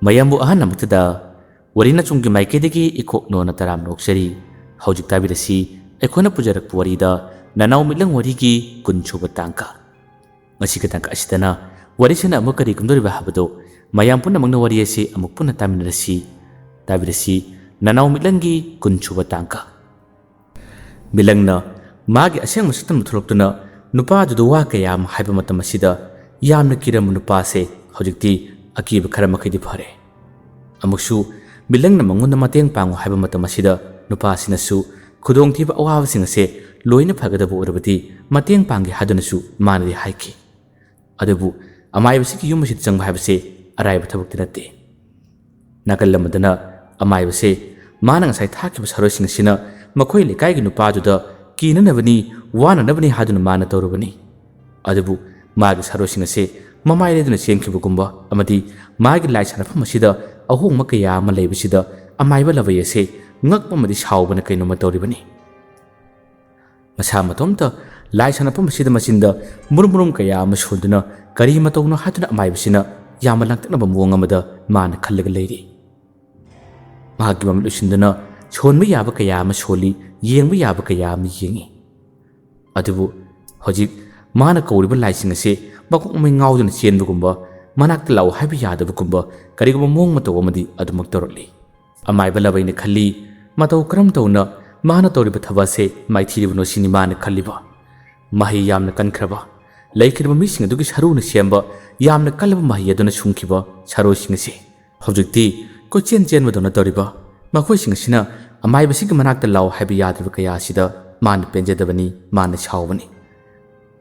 ꯃꯌꯥꯝꯕꯨ ꯑꯍꯥꯟꯕꯃꯛꯇꯗ ꯋꯥꯔꯤꯅ ꯆꯨꯝꯒꯤ ꯃꯥꯏꯀꯩꯗꯒꯤ ꯏꯀꯣꯛꯅꯣꯅ ꯇꯔꯥꯝ ꯅꯣꯛꯆꯔꯤ ꯍꯧꯖꯤꯛ ꯇꯥꯕꯤꯔꯁꯤ ꯑꯩꯈꯣꯏꯅ ꯄꯨꯖꯔꯛꯄ ꯋꯥꯔꯤꯗ ꯅꯅꯥꯎ ꯃꯤꯠꯂꯪ ꯋꯥꯔꯤꯒꯤ 10ꯁꯨꯕ ꯇꯥꯡꯀ ꯉꯁꯤꯒꯤ ꯇꯥꯡꯀ ꯑꯁꯤꯗꯅ ꯋꯥꯔꯤꯁꯤꯅ ꯑꯃꯨꯛ ꯀꯔꯤ ꯀꯨꯝꯗꯧꯔꯤꯕ ꯍꯥꯏꯕꯗꯣ ꯃꯌꯥꯝ ꯄꯨꯝꯅꯃꯛꯅ ꯋꯥꯔꯤ ꯑꯁꯤ ꯑꯃꯨꯛ ꯄꯨꯟꯅ ꯇꯥꯕꯤꯔꯁꯤ ꯅꯅꯥꯎ ꯃꯤꯠꯂꯪꯒꯤ 10ꯁꯨꯕ ꯇꯥꯡꯀ ꯃꯤꯠꯂꯪꯅ ꯃꯥꯒꯤ ꯑꯁꯦꯡꯕ ꯁꯛꯇꯝ ꯊꯣꯛꯂꯛꯇꯨꯅ ꯅꯨꯄꯥꯗꯨꯗ ꯋꯥ ꯀꯌꯥ ꯑꯃ ꯍꯥꯏꯕ ꯃꯇꯝ ꯑꯁꯤꯗ ꯌꯥꯝꯅ ꯀꯤꯔꯝꯕ ꯅꯨꯄꯥꯁꯦ ꯍꯧꯖꯤꯛꯇꯤ ꯑꯀꯤꯕ ꯈꯔ ꯃꯈꯩꯗꯤ ꯐꯔꯦ ꯑꯃꯨꯛꯁꯨ ꯃꯤꯠꯂꯪꯅ ꯃꯉꯣꯟꯗ ꯃꯇꯦꯡ ꯄꯥꯡꯉꯨ ꯍꯥꯏꯕ ꯃꯇꯝ ꯑꯁꯤꯗ ꯅꯨꯄꯥꯁꯤꯅꯁꯨ ꯈꯨꯗꯣꯡꯊꯤꯕ ꯑꯋꯥꯕꯁꯤꯡ ꯑꯁꯦ ꯂꯣꯏꯅ ꯐꯒꯗꯕ ꯑꯣꯏꯔꯕꯗꯤ ꯃꯇꯦꯡ ꯄꯥꯡꯒꯦ ꯍꯥꯏꯗꯨꯅꯁꯨ ꯃꯥꯅꯗꯤ ꯍꯥꯏꯈꯤ ꯑꯗꯨꯕꯨ ꯑꯃꯥꯏꯕꯁꯤꯒꯤ ꯌꯨꯝ ꯑꯁꯤꯗ ꯆꯪꯕ ꯍꯥꯏꯕꯁꯦ ꯑꯔꯥꯏꯕ ꯊꯕꯛꯇꯤ ꯅꯠꯇꯦ ꯅꯥꯀꯜ ꯑꯃꯗꯅ ꯑꯃꯥꯏꯕꯁꯦ ꯃꯥꯅ ꯉꯁꯥꯏ ꯊꯥꯈꯤꯕ ꯁꯔꯣꯏꯁꯤꯡ ꯑꯁꯤꯅ ꯃꯈꯣꯏ ꯂꯩꯀꯥꯏꯒꯤ ꯅꯨꯄꯥꯗꯨꯗ ꯀꯤꯅꯅꯕꯅꯤ ꯋꯥꯅꯅꯕꯅꯤ ꯍꯥꯏꯗꯨꯅ ꯃꯥꯅ ꯇꯧꯔꯕꯅꯤ ꯑꯗꯨꯕꯨ ꯃꯥꯒꯤ ꯁꯔꯣꯏꯁꯤꯡ ꯑꯁꯦ ꯃꯃꯥꯏ ꯂꯩꯗꯨꯅ ꯆꯦꯟꯈꯤꯕꯒꯨꯝꯕ ꯑꯃꯗꯤ ꯃꯥꯒꯤ ꯂꯥꯏ ꯁꯥꯟꯅꯐꯝ ꯑꯁꯤꯗ ꯑꯍꯣꯡꯕ ꯀꯌꯥ ꯑꯃ ꯂꯩꯕꯁꯤꯗ ꯑꯃꯥꯏꯕ ꯂꯕꯩ ꯑꯁꯦ ꯉꯛꯄ ꯑꯃꯗꯤ ꯁꯥꯎꯕꯅ ꯀꯩꯅꯣꯝꯃ ꯇꯧꯔꯤꯕꯅꯤ ꯃꯁꯥ ꯃꯇꯣꯝꯇ ꯂꯥꯏ ꯁꯥꯟꯅꯐꯝ ꯑꯁꯤꯗ ꯃꯆꯤꯟꯗ ꯃꯨꯔꯨꯝ ꯀꯌꯥ ꯑꯃ ꯁꯣꯟꯗꯨꯅ ꯀꯔꯤ ꯃꯇꯧꯅꯣ ꯍꯥꯏꯗꯨꯅ ꯑꯃꯥꯏꯕꯁꯤꯅ ꯌꯥꯝꯅ ꯂꯥꯡꯇꯛꯅꯕ ꯃꯑꯣꯡ ꯑꯃꯗ ꯃꯥꯅ ꯈꯜꯂꯒ ꯂꯩꯔꯤ ꯃꯍꯥꯛꯀꯤ ꯃꯃꯤꯠ ꯎꯏꯁꯤꯟꯗꯨꯅ ꯁꯣꯟꯕ ꯌꯥꯕ ꯀꯌꯥ ꯑꯃ ꯁꯣꯜꯂꯤ ꯌꯦꯡꯕ ꯌꯥꯕ ꯀꯌꯥ ꯑꯃ ꯌꯦꯡꯉꯤ ꯑꯗꯨꯕꯨ ꯍꯧꯖꯤꯛ ꯃꯥꯅ ꯀꯧꯔꯤꯕ ꯂꯥꯏꯁꯤꯡ ꯑꯁꯦ ꯃꯀꯣꯛ ꯃꯩ ꯉꯥꯎꯗꯨꯅ ꯆꯦꯟꯕꯒꯨꯝꯕ ꯃꯅꯥꯛꯇ ꯂꯥꯛꯎ ꯍꯥꯏꯕ ꯌꯥꯗꯕꯒꯨꯝꯕ ꯀꯔꯤꯒꯨꯝꯕ ꯃꯑꯣꯡ ꯃꯇꯧ ꯑꯃꯗꯤ ꯑꯗꯨꯃꯛ ꯇꯧꯔꯛꯂꯤ ꯑꯃꯥꯏꯕ ꯂꯕꯩꯅ ꯈꯜꯂꯤ ꯃꯇꯧ ꯀꯔꯝ ꯇꯧꯅ ꯃꯥꯅ ꯇꯧꯔꯤꯕ ꯊꯕꯛ ꯑꯁꯦ ꯃꯥꯏꯊꯤꯔꯤꯕꯅꯣ ꯁꯤꯅꯤ ꯃꯥꯅ ꯈꯜꯂꯤꯕ ꯃꯍꯩ ꯌꯥꯝꯅ ꯀꯟꯈ꯭ꯔꯕ ꯂꯩꯈꯤꯕ ꯃꯤꯁꯤꯡ ꯑꯗꯨꯒꯤ ꯁꯔꯨꯅ ꯁꯦꯝꯕ ꯌꯥꯝꯅ ꯀꯜꯂꯕ ꯃꯍꯩ ꯑꯗꯨꯅ ꯁꯨꯡꯈꯤꯕ ꯁꯔꯣꯏꯁꯤꯡ ꯑꯁꯤ ꯍꯧꯖꯤꯛꯇꯤ ꯀꯣꯏꯆꯦꯟ ꯆꯦꯟꯕꯗꯧꯅ ꯇꯧꯔꯤꯕ ꯃꯈꯣꯏꯁꯤꯡ ꯑꯁꯤꯅ ꯑꯃꯥꯏꯕꯁꯤꯒꯤ ꯃꯅꯥꯛꯇ ꯂꯥꯛꯎ ꯍꯥꯏꯕ ꯌꯥꯗ꯭ꯔꯤꯕ ꯀꯌꯥ ꯑꯁꯤꯗ ꯃꯥꯅ ꯄꯦꯟꯖꯗꯕꯅꯤ ꯃꯥꯅ ꯁꯥꯎꯕꯅꯤ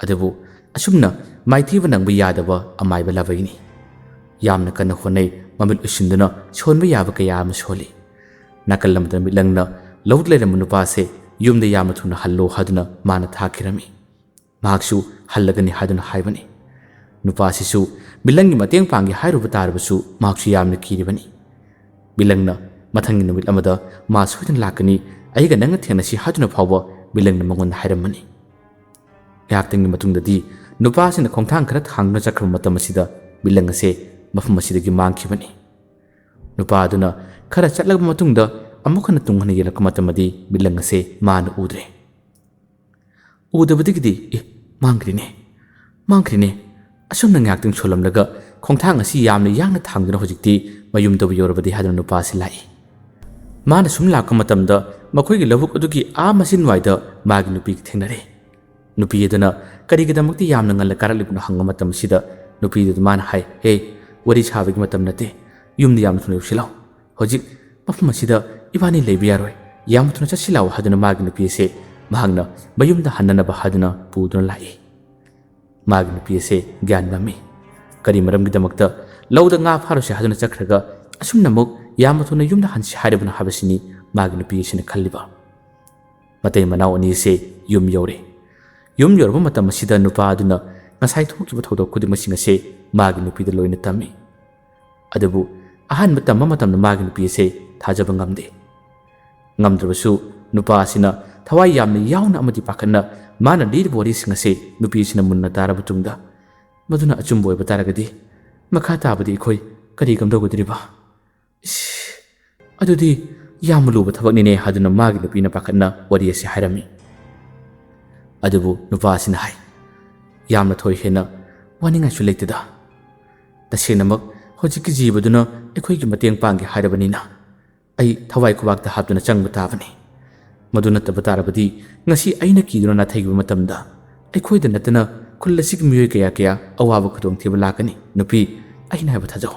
ꯑꯗꯨꯕꯨ ꯑꯁꯨꯝꯅ ꯃꯥꯏꯊꯤꯕ ꯅꯪꯕ ꯌꯥꯗꯕ ꯑꯃꯥꯏꯕ ꯂꯕꯩꯅꯤ ꯌꯥꯝꯅ ꯀꯟꯅ ꯍꯣꯠꯅꯩ ꯃꯃꯤꯠ ꯎꯏꯁꯤꯟꯗꯨꯅ ꯁꯣꯟꯕ ꯌꯥꯕ ꯀꯌꯥ ꯑꯃ ꯁꯣꯜꯂꯤ ꯅꯥꯀꯜ ꯑꯃꯗ ꯃꯤꯠꯂꯪꯅ ꯂꯧꯗ ꯂꯩꯔꯝꯕ ꯅꯨꯄꯥꯁꯦ ꯌꯨꯝꯗ ꯌꯥꯝꯅ ꯊꯨꯅ ꯍꯜꯂꯣ ꯍꯥꯏꯗꯨꯅ ꯃꯥꯅ ꯊꯥꯈꯤꯔꯝꯃꯤ ꯃꯍꯥꯛꯁꯨ ꯍꯜꯂꯒꯅꯤ ꯍꯥꯏꯗꯨꯅ ꯍꯥꯏꯕꯅꯤ ꯅꯨꯄꯥꯁꯤꯁꯨ ꯃꯤꯠꯂꯪꯒꯤ ꯃꯇꯦꯡ ꯄꯥꯡꯒꯦ ꯍꯥꯏꯔꯨꯕ ꯇꯥꯔꯕꯁꯨ ꯃꯍꯥꯛꯁꯨ ꯌꯥꯝꯅ ꯀꯤꯔꯤꯕꯅꯤ ꯃꯤꯠꯂꯪꯅ ꯃꯊꯪꯒꯤ ꯅꯨꯃꯤꯠ ꯑꯃꯗ ꯃꯥ ꯁꯣꯏꯗꯅ ꯂꯥꯛꯀꯅꯤ ꯑꯩꯒ ꯅꯪꯒ ꯊꯦꯡꯅꯁꯤ ꯍꯥꯏꯗꯨꯅ ꯐꯥꯎꯕ ꯃꯤꯠꯂꯪꯅ ꯃꯉꯣꯟꯗ ꯍꯥꯏꯔꯝꯕꯅꯤ ꯉꯥꯏꯍꯥꯛꯇꯪꯒꯤ ꯃꯇꯨꯡꯗꯗꯤ ꯅꯨꯄꯥꯁꯤꯅ ꯈꯣꯡꯊꯥꯡ ꯈꯔ ꯊꯥꯡꯗꯨꯅ ꯆꯠꯈ꯭ꯔꯕ ꯃꯇꯝ ꯑꯁꯤꯗ ꯃꯤꯠꯂꯪ ꯑꯁꯦ ꯃꯐꯝ ꯑꯁꯤꯗꯒꯤ ꯃꯥꯡꯈꯤꯕꯅꯤ ꯅꯨꯄꯥ ꯑꯗꯨꯅ ꯈꯔ ꯆꯠꯂꯕ ꯃꯇꯨꯡꯗ ꯑꯃꯨꯛ ꯍꯟꯅ ꯇꯨꯡ ꯍꯟꯅ ꯌꯦꯡꯂꯛꯄ ꯃꯇꯝꯗꯗꯤ ꯃꯤꯠꯂꯪ ꯑꯁꯦ ꯃꯥꯅ ꯎꯗ꯭ꯔꯦ ꯎꯗꯕꯗꯒꯤꯗꯤ ꯃꯥꯡꯈ꯭ꯔꯤꯅꯦ ꯑꯁꯨꯝꯅ ꯉꯥꯏꯍꯥꯛꯇꯪ ꯁꯣꯜꯂꯝꯂꯒ ꯈꯣꯡꯊꯥꯡ ꯑꯁꯤ ꯌꯥꯝꯅ ꯌꯥꯡꯅ ꯊꯥꯡꯗꯨꯅ ꯍꯧꯖꯤꯛꯇꯤ ꯃꯌꯨꯝꯗꯕꯨ ꯌꯧꯔꯕꯗꯤ ꯍꯥꯏꯗꯨꯅ ꯅꯨꯄꯥ ꯑꯁꯤ ꯂꯥꯛꯏ ꯃꯥꯅ ꯁꯨꯝ ꯂꯥꯛꯄ ꯃꯇꯝꯗ ꯃꯈꯣꯏꯒꯤ ꯂꯧꯕꯨꯛ ꯑꯗꯨꯒꯤ ꯃꯆꯤꯟꯋꯥꯏꯗ ꯃꯥꯒꯤ ꯅꯨꯄꯤꯒ ꯊꯦꯡꯅꯔꯦ ꯅꯨꯄꯤ ꯑꯗꯨꯅ ꯀꯔꯤꯒꯤꯗꯃꯛꯇ ꯌꯥꯝꯅ ꯉꯟꯅ ꯀꯥꯔꯛꯂꯤꯕꯅꯣ ꯍꯪꯕ ꯃꯇꯝ ꯑꯁꯤꯗ ꯅꯨꯄꯤꯗꯨꯗ ꯃꯥꯅ ꯍꯥꯏ ꯍꯦ ꯋꯥꯔꯤ ꯁꯥꯕꯒꯤ ꯃꯇꯝ ꯅꯠꯇꯦ ꯌꯨꯝꯗ ꯌꯥꯝꯅ ꯊꯨꯅ ꯌꯧꯁꯤꯜꯂꯛꯎ ꯍꯧꯖꯤꯛ ꯃꯐꯝ ꯑꯁꯤꯗ ꯏꯕꯥꯅꯤ ꯂꯩꯕ ꯌꯥꯔꯣꯏ ꯌꯥꯝꯅ ꯊꯨꯅ ꯆꯠꯁꯤꯜꯂꯛꯎ ꯍꯥꯏꯗꯨꯅ ꯃꯥꯒꯤ ꯅꯨꯄꯤ ꯑꯁꯦ ꯃꯍꯥꯛꯅ ꯃꯌꯨꯝꯗ ꯍꯟꯅꯅꯕ ꯍꯥꯏꯗꯨꯅ ꯄꯨꯗꯨꯅ ꯂꯥꯛꯏ ꯃꯥꯒꯤ ꯅꯨꯄꯤ ꯑꯁꯦ ꯒ꯭ꯌꯥꯟ ꯉꯝꯃꯤ ꯀꯔꯤ ꯃꯔꯝꯒꯤꯗꯃꯛꯇ ꯂꯧꯗ ꯉꯥ ꯐꯥꯔꯨꯁꯤ ꯍꯥꯏꯗꯨꯅ ꯆꯠꯈ꯭ꯔꯒ ꯑꯁꯨꯝꯅ ꯑꯃꯨꯛ ꯌꯥꯝꯅ ꯊꯨꯅ ꯌꯨꯝꯗ ꯍꯟꯁꯤ ꯍꯥꯏꯔꯤꯕꯅꯣ ꯍꯥꯏꯕꯁꯤꯅꯤ ꯃꯥꯒꯤ ꯅꯨꯄꯤ ꯑꯁꯤꯅ ꯈꯜꯂꯤꯕ ꯃꯇꯩ ꯃꯅꯥꯎ ꯑꯅꯤ ꯑꯁꯦ ꯌꯨꯝ ꯌꯧꯔꯦ ꯌꯨꯝ ꯌꯧꯔꯕ ꯃꯇꯝ ꯑꯁꯤꯗ ꯅꯨꯄꯥ ꯑꯗꯨꯅ ꯉꯁꯥꯏ ꯊꯣꯛꯈꯤꯕ ꯊꯧꯗꯣꯛ ꯈꯨꯗꯤꯡꯃꯛꯁꯤꯡ ꯑꯁꯦ ꯃꯥꯒꯤ ꯅꯨꯄꯤꯗ ꯂꯣꯏꯅ ꯇꯝꯃꯤ ꯑꯗꯨꯕꯨ ꯑꯍꯥꯟꯕ ꯇꯝꯕ ꯃꯇꯝꯗ ꯃꯥꯒꯤ ꯅꯨꯄꯤ ꯑꯁꯦ ꯊꯥꯖꯕ ꯉꯝꯗ꯭ꯔꯕꯁꯨ ꯅꯨꯄꯥ ꯑꯁꯤꯅ ꯊꯋꯥꯏ ꯌꯥꯝꯅ ꯌꯥꯎꯅ ꯑꯃꯗꯤ ꯄꯥꯈꯠꯅ ꯃꯥꯅ ꯂꯤꯔꯤꯕ ꯋꯥꯔꯤꯁꯤꯡ ꯑꯁꯦ ꯅꯨꯄꯤ ꯑꯁꯤꯅ ꯃꯨꯟꯅ ꯇꯥꯔꯕ ꯃꯇꯨꯡꯗ ꯃꯗꯨꯅ ꯑꯆꯨꯝꯕ ꯑꯣꯏꯕ ꯇꯥꯔꯒꯗꯤ ꯃꯈꯥ ꯇꯥꯕꯗꯤ ꯑꯩꯈꯣꯏ ꯀꯔꯤ ꯀꯝꯗꯧꯒꯗꯧꯔꯤꯕ ꯑꯗꯨꯗꯤ ꯌꯥꯝꯅ ꯂꯨꯕ ꯊꯕꯛꯅꯤꯅꯦ ꯍꯥꯏꯗꯨꯅ ꯃꯥꯒꯤ ꯅꯨꯄꯤꯅ ꯄꯥꯈꯠꯅ ꯋꯥꯔꯤ ꯑꯁꯤ ꯍꯥꯏꯔꯝꯃꯤ ꯑꯗꯨꯕꯨ ꯅꯨꯄꯥ ꯑꯁꯤꯅ ꯍꯥꯏ ꯌꯥꯝꯅ ꯊꯣꯏ ꯍꯦꯟꯅ ꯋꯥꯅꯤꯡꯉꯥꯏꯁꯨ ꯂꯩꯇꯦꯗ ꯇꯁꯦꯡꯅꯃꯛ ꯍꯧꯖꯤꯛꯀꯤ ꯖꯤꯕꯗꯨꯅ ꯑꯩꯈꯣꯏꯒꯤ ꯃꯇꯦꯡ ꯄꯥꯡꯒꯦ ꯍꯥꯏꯔꯕꯅꯤꯅ ꯑꯩ ꯊꯋꯥꯏ ꯈꯨꯕꯥꯛꯇ ꯍꯥꯞꯇꯨꯅ ꯆꯪꯕ ꯇꯥꯕꯅꯤ ꯃꯗꯨ ꯅꯠꯇꯕ ꯇꯥꯔꯕꯗꯤ ꯉꯁꯤ ꯑꯩꯅ ꯀꯤꯗꯨꯅ ꯅꯥꯊꯩꯈꯤꯕ ꯃꯇꯝꯗ ꯑꯩꯈꯣꯏꯗ ꯅꯠꯇꯅ ꯈꯨꯜ ꯑꯁꯤꯒꯤ ꯃꯤꯑꯣꯏ ꯀꯌꯥ ꯑꯋꯥꯕ ꯈꯨꯗꯣꯡꯊꯤꯕ ꯂꯥꯛꯀꯅꯤ ꯅꯨꯄꯤ ꯑꯩꯅ ꯍꯥꯏꯕ ꯊꯥꯖꯧ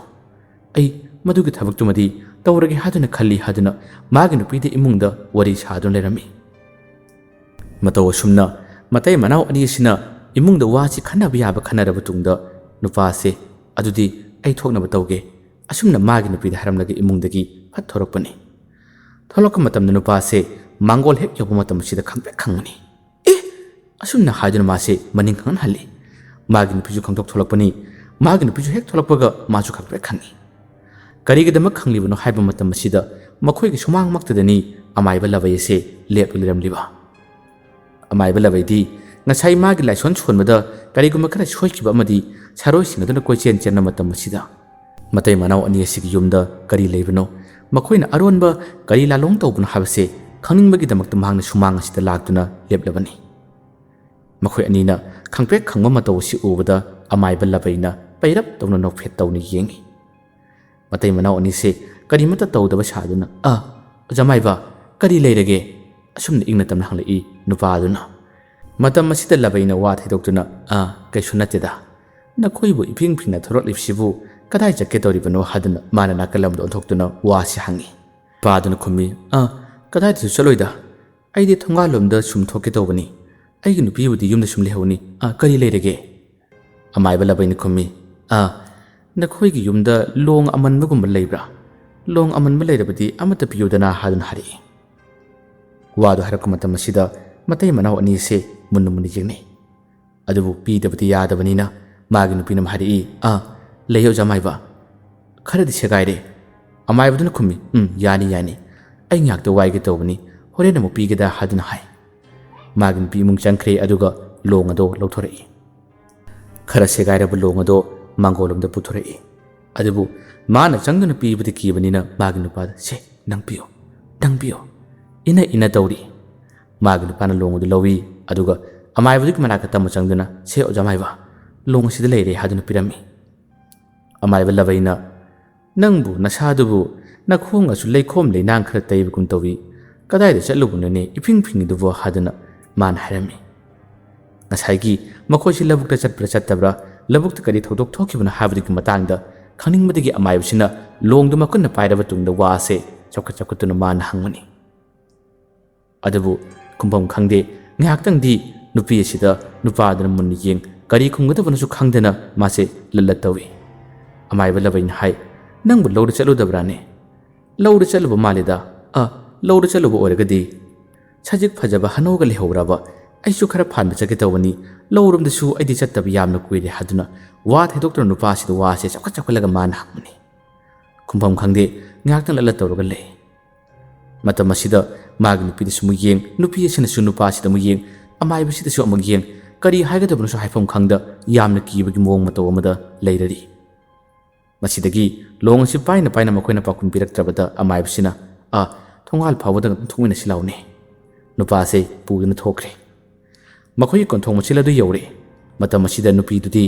ꯑꯩ ꯃꯗꯨꯒꯤ ꯊꯕꯛꯇꯨꯃꯗꯤ ꯇꯧꯔꯒꯦ ꯍꯥꯏꯗꯨꯅ ꯈꯜꯂꯤ ꯍꯥꯏꯗꯨꯅ ꯃꯥꯒꯤ ꯅꯨꯄꯤꯗ ꯏꯃꯨꯡꯗ ꯋꯥꯔꯤ ꯁꯥꯗꯨꯅ ꯂꯩꯔꯝꯃꯤ ꯃꯇꯧ ꯑꯁꯨꯝꯅ ꯃꯇꯩ ꯃꯅꯥꯎ ꯑꯅꯤ ꯑꯁꯤꯅ ꯏꯃꯨꯡꯗ ꯋꯥꯁꯤ ꯈꯟꯅꯕ ꯌꯥꯕ ꯈꯟꯅꯔꯕ ꯇꯨꯡꯗ ꯅꯨꯄꯥ ꯑꯁꯦ ꯑꯗꯨꯗꯤ ꯑꯩ ꯊꯣꯛꯅꯕ ꯇꯧꯒꯦ ꯑꯁꯨꯝꯅ ꯃꯥꯒꯤ ꯅꯨꯄꯤꯗ ꯍꯥꯏꯔꯝꯂꯒ ꯏꯃꯨꯡꯗꯒꯤ ꯐꯠ ꯊꯣꯔꯛꯄꯅꯤ ꯊꯣꯛꯂꯛꯄ ꯃꯇꯝꯗ ꯅꯨꯄꯥ ꯑꯁꯦ ꯃꯥꯡꯒꯣꯜ ꯍꯦꯛ ꯌꯧꯕ ꯃꯇꯝ ꯑꯁꯤꯗ ꯈꯪꯄ꯭ꯔꯦꯛ ꯈꯪꯕꯅꯤ ꯑꯁꯨꯝꯅ ꯍꯥꯏꯗꯨꯅ ꯃꯥꯁꯦ ꯃꯅꯤꯡ ꯈꯪꯍꯜꯂꯤ ꯃꯥꯒꯤ ꯅꯨꯄꯤꯁꯨ ꯈꯪꯊꯣꯛ ꯊꯣꯛꯂꯛꯄꯅꯤ ꯃꯥꯒꯤ ꯅꯨꯄꯤꯁꯨ ꯍꯦꯛ ꯊꯣꯛꯂꯛꯄꯒ ꯃꯥꯁꯨ ꯈꯪꯄ꯭ꯔꯦꯛ ꯈꯪꯉꯤ ꯀꯔꯤꯒꯤꯗꯃꯛ ꯈꯪꯂꯤꯕꯅꯣ ꯍꯥꯏꯕ ꯃꯇꯝ ꯑꯁꯤꯗ ꯃꯈꯣꯏꯒꯤ ꯁꯨꯃꯥꯡꯃꯛꯇꯗꯅꯤ ꯑꯃꯥꯏꯕ ꯂꯕꯩ ꯑꯁꯦ ꯂꯦꯞꯂ ꯂꯩꯔꯝꯂꯤꯕ ꯑꯃꯥꯏꯕ ꯂꯕꯩꯗꯤ ꯉꯁꯥꯏ ꯃꯥꯒꯤ ꯂꯥꯏꯁꯣꯟ ꯁꯣꯟꯕꯗ ꯀꯔꯤꯒꯨꯝꯕ ꯈꯔ ꯁꯣꯏꯈꯤꯕ ꯑꯃꯗꯤ ꯁꯔꯣꯏꯁꯤꯡ ꯑꯗꯨꯅ ꯀꯣꯏꯆꯦꯟ ꯆꯦꯟꯕ ꯃꯇꯝ ꯑꯁꯤꯗ ꯃꯇꯩ ꯃꯅꯥꯎ ꯑꯅꯤ ꯑꯁꯤꯒꯤ ꯌꯨꯝꯗ ꯀꯔꯤ ꯂꯩꯕꯅꯣ ꯃꯈꯣꯏꯅ ꯑꯔꯣꯟꯕ ꯀꯔꯤ ꯂꯥꯂꯣꯡ ꯇꯧꯕꯅꯣ ꯍꯥꯏꯕꯁꯦ ꯈꯪꯅꯤꯡꯕꯒꯤꯗꯃꯛꯇ ꯃꯍꯥꯛꯅ ꯁꯨꯃꯥꯡ ꯑꯁꯤꯗ ꯂꯥꯛꯇꯨꯅ ꯂꯦꯞꯂꯕꯅꯤ ꯃꯈꯣꯏ ꯑꯅꯤꯅ ꯈꯪꯄ꯭ꯔꯦꯛ ꯈꯪꯕ ꯃꯇꯧ ꯑꯁꯤ ꯎꯕꯗ ꯑꯃꯥꯏꯕ ꯂꯕꯩꯅ ꯄꯩꯔꯞ ꯇꯧꯅ ꯅꯣꯛꯐꯦꯠ ꯇꯧꯅ ꯌꯦꯡꯉꯤ ꯃꯇꯩ ꯃꯅꯥꯎ ꯑꯅꯤꯁꯦ ꯀꯔꯤꯃꯠꯇ ꯇꯧꯗꯕ ꯁꯥꯗꯨꯅ ꯖꯃꯥꯏꯕ ꯀꯔꯤ ꯂꯩꯔꯒꯦ ꯑꯁꯨꯝꯅ ꯏꯪꯅ ꯇꯞꯅ ꯍꯪꯂꯛꯏ ꯅꯨꯄꯥꯗꯨꯅ ꯃꯇꯝ ꯑꯁꯤꯗ ꯂꯕꯩꯅ ꯋꯥ ꯊꯩꯗꯣꯛꯇꯨꯅ ꯀꯩꯁꯨ ꯅꯠꯇꯦꯗ ꯅꯈꯣꯏꯕꯨ ꯏꯐꯤꯡ ꯐꯤꯡꯅ ꯊꯣꯔꯛꯂꯤꯕꯁꯤꯕꯨ ꯀꯗꯥꯏ ꯆꯠꯀꯦ ꯇꯧꯔꯤꯕꯅꯣ ꯍꯥꯏꯗꯨꯅ ꯃꯥꯅ ꯅꯥꯀꯜꯂꯝꯗ ꯑꯣꯟꯊꯣꯛꯇꯨꯅ ꯋꯥꯁꯤ ꯍꯪꯉꯤ ꯅꯨꯄꯥꯗꯨꯅ ꯈꯨꯝꯃꯤ ꯀꯗꯥꯏꯗꯁꯨ ꯆꯠꯂꯣꯏꯗ ꯑꯩꯗꯤ ꯊꯣꯡꯒꯥꯜꯂꯣꯝꯗ ꯁꯨꯝ ꯊꯣꯛꯀꯦ ꯇꯧꯕꯅꯤ ꯑꯩꯒꯤ ꯅꯨꯄꯤꯕꯨꯗꯤ ꯌꯨꯝꯗ ꯁꯨꯝ ꯂꯩꯍꯧꯅꯤ ꯀꯔꯤ ꯂꯩꯔꯒꯦ ꯑꯃꯥꯏꯕ ꯂꯕꯩꯅ ꯈꯨꯝꯃꯤ ꯅꯈꯣꯏꯒꯤ ꯌꯨꯝꯗ ꯂꯣꯡ ꯑꯃꯟꯕꯒꯨꯝꯕ ꯂꯩꯕ꯭ꯔꯥ ꯂꯣꯡ ꯑꯃꯟꯕ ꯂꯩꯔꯕꯗꯤ ꯑꯃꯠꯇ ꯄꯤꯌꯨꯗꯅ ꯍꯥꯏꯗꯨꯅ ꯍꯥꯏꯔꯛꯏ ꯋꯥꯗꯨ ꯍꯥꯏꯔꯛꯄ ꯃꯇꯝ ꯑꯁꯤꯗ ꯃꯇꯩ ꯃꯅꯥꯎ ꯑꯅꯤꯁꯦ ꯃꯨꯟꯅ ꯃꯨꯟꯅ ꯌꯦꯡꯅꯩ ꯑꯗꯨꯕꯨ ꯄꯤꯗꯕꯗꯤ ꯌꯥꯗꯕꯅꯤꯅ ꯃꯥꯒꯤ ꯅꯨꯄꯤꯅ ꯍꯥꯏꯔꯛꯏ ꯂꯩꯌꯣ ꯖꯃꯥꯏꯕ ꯈꯔꯗꯤ ꯁꯦꯒꯥꯏꯔꯦ ꯑꯃꯥꯏꯕꯗꯨꯅ ꯈꯨꯝꯃꯤ ꯌꯥꯅꯤ ꯌꯥꯅꯤ ꯑꯩ ꯉꯥꯛꯇ ꯋꯥꯏꯒꯦ ꯇꯧꯕꯅꯤ ꯍꯣꯔꯦꯟ ꯑꯃꯨꯛ ꯄꯤꯒꯦꯗ ꯍꯥꯏꯗꯨꯅ ꯍꯥꯏ ꯃꯥꯒꯤ ꯅꯨꯄꯤ ꯏꯃꯨꯡ ꯆꯪꯈ꯭ꯔꯦ ꯑꯗꯨꯒ ꯂꯣꯡ ꯑꯗꯣ ꯂꯧꯊꯣꯔꯛꯏ ꯈꯔ ꯁꯦꯒꯥꯏꯔꯕ ꯂꯣꯡ ꯑꯗꯣ ꯃꯥꯡꯒꯣꯜꯂꯣꯝꯗ ꯄꯨꯊꯣꯔꯛꯏ ꯑꯗꯨꯕꯨ ꯃꯥꯅ ꯆꯪꯗꯨꯅ ꯄꯤꯕꯗꯤ ꯀꯤꯕꯅꯤꯅ ꯃꯥꯒꯤ ꯅꯨꯄꯥꯗ ꯁꯦ ꯅꯪ ꯄꯤꯌꯣ ꯏꯟꯅ ꯏꯟꯅ ꯇꯧꯔꯤ ꯃꯥꯒꯤ ꯅꯨꯄꯥꯅ ꯂꯣꯡ ꯑꯗꯨ ꯂꯧꯏ ꯑꯗꯨꯒ ꯑꯃꯥꯏꯕꯗꯨꯒꯤ ꯃꯅꯥꯛꯇ ꯇꯝꯃ ꯆꯪꯗꯨꯅ ꯁꯦ ꯑꯣꯖꯥꯃꯥꯏꯕ ꯂꯣꯡ ꯑꯁꯤꯗ ꯂꯩꯔꯦ ꯍꯥꯏꯗꯨꯅ ꯄꯤꯔꯝꯃꯤ ꯑꯃꯥꯏꯕ ꯂꯕꯩꯅ ꯅꯪꯕꯨ ꯅꯁꯥꯗꯨꯕꯨ ꯅꯈꯣꯡꯒꯁꯨ ꯂꯩꯈꯣꯝ ꯂꯩꯅꯥꯡ ꯈꯔ ꯇꯩꯕꯒꯨꯝ ꯇꯧꯏ ꯀꯗꯥꯏꯗ ꯆꯠꯂꯨꯕꯅꯣꯅꯦ ꯏꯐꯤꯡ ꯐꯤꯡꯉꯤꯗꯨꯕꯨ ꯍꯥꯏꯗꯨꯅ ꯃꯥꯅ ꯍꯥꯏꯔꯝꯃꯤ ꯉꯁꯥꯏꯒꯤ ꯃꯈꯣꯏꯁꯤ ꯂꯧꯕꯨꯛꯇ ꯆꯠꯄ꯭ꯔꯥ ꯆꯠꯇꯕ꯭ꯔꯥ ꯂꯧꯕꯨꯛꯇ ꯀꯔꯤ ꯊꯧꯗꯣꯛ ꯊꯣꯛꯈꯤꯕꯅꯣ ꯍꯥꯏꯕꯗꯨꯒꯤ ꯃꯇꯥꯡꯗ ꯈꯪꯅꯤꯡꯕꯗꯒꯤ ꯑꯃꯥꯏꯕꯁꯤꯅ ꯂꯣꯡꯗꯨ ꯃꯈꯨꯠꯅ ꯄꯥꯏꯔꯕ ꯇꯨꯡꯗ ꯋꯥꯁꯦ ꯆꯥꯎꯈꯠꯇꯨꯅ ꯃꯥꯅ ꯍꯪꯕꯅꯤ ꯑꯗꯨꯕꯨ ꯈꯨꯝꯐꯝ ꯈꯪꯗꯦ ꯉꯥꯏꯍꯥꯛꯇꯪꯗꯤ ꯅꯨꯄꯤ ꯑꯁꯤꯗ ꯅꯨꯄꯥꯗꯨꯅ ꯃꯨꯟꯅ ꯌꯦꯡ ꯀꯔꯤ ꯈꯨꯝꯒꯗꯕꯅꯁꯨ ꯈꯪꯗꯅ ꯃꯥꯁꯦ ꯂꯜꯂꯠ ꯇꯧꯏ ꯑꯃꯥꯏꯕ ꯂꯕꯩꯅ ꯍꯥꯏ ꯅꯪꯕꯨ ꯂꯧꯗ ꯆꯠꯂꯨꯗꯕ꯭ꯔꯥꯅꯦ ꯂꯧꯗ ꯆꯠꯂꯨꯕ ꯃꯥꯜꯂꯤꯗ ꯂꯧꯗ ꯆꯠꯂꯨꯕ ꯑꯣꯏꯔꯒꯗꯤ ꯁꯖꯤꯛ ꯐꯖꯕ ꯍꯅꯧꯒ ꯂꯩꯍꯧꯔꯕ ꯑꯩꯁꯨ ꯈꯔ ꯐꯥꯟꯕ ꯆꯠꯀꯦ ꯇꯧꯕꯅꯤ ꯂꯧꯔꯣꯝꯗꯁꯨ ꯑꯩꯗꯤ ꯆꯠꯇꯕ ꯌꯥꯝꯅ ꯀꯨꯏꯔꯦ ꯍꯥꯏꯗꯨꯅ ꯋꯥ ꯊꯩꯗꯣꯛꯇꯨꯅ ꯅꯨꯄꯥꯁꯤꯗ ꯋꯥꯁꯦ ꯆꯥꯎꯈꯠꯂꯒ ꯃꯥꯅ ꯍꯪꯕꯅꯤ ꯈꯨꯝꯐꯝ ꯈꯪꯗꯦ ꯉꯥꯏꯍꯥꯛꯇꯪ ꯂꯜꯂꯠ ꯇꯧꯔꯒ ꯂꯩ ꯃꯇꯝ ꯑꯁꯤꯗ ꯃꯥꯒꯤ ꯅꯨꯄꯤꯗꯁꯨ ꯑꯃꯨꯛ ꯌꯦꯡ ꯅꯨꯄꯤ ꯑꯁꯤꯅꯁꯨ ꯅꯨꯄꯥꯁꯤꯗ ꯑꯃꯨꯛ ꯌꯦꯡ ꯑꯃꯥꯏꯕꯁꯤꯗꯁꯨ ꯑꯃꯨꯛ ꯌꯦꯡ ꯀꯔꯤ ꯍꯥꯏꯒꯗꯕꯅꯣꯁꯨ ꯍꯥꯏꯐꯝ ꯈꯪꯗ ꯌꯥꯝꯅ ꯀꯤꯕꯒꯤ ꯃꯑꯣꯡ ꯃꯇꯧ ꯑꯃꯗ ꯂꯩꯔꯔꯤ ꯃꯁꯤꯗꯒꯤ ꯂꯣꯡ ꯑꯁꯤ ꯄꯥꯏꯅ ꯃꯈꯣꯏꯅ ꯄꯥꯎꯈꯨꯝ ꯄꯤꯔꯛꯇ꯭ꯔꯕꯗ ꯑꯃꯥꯏꯕꯁꯤꯅ ꯊꯣꯡꯒꯥꯜ ꯐꯥꯎꯕꯗ ꯊꯣꯛꯃꯤꯟꯅꯁꯤ ꯂꯥꯎꯅꯦ ꯅꯨꯄꯥꯁꯦ ꯄꯨꯗꯨꯅ ꯊꯣꯛꯈ꯭ꯔꯦ ꯃꯈꯣꯏꯒꯤ ꯀꯣꯟꯊꯣꯡ ꯃꯆꯤꯜ ꯑꯗꯨ ꯌꯧꯔꯦ ꯃꯇꯝ ꯑꯁꯤꯗ ꯅꯨꯄꯤꯗꯨꯗꯤ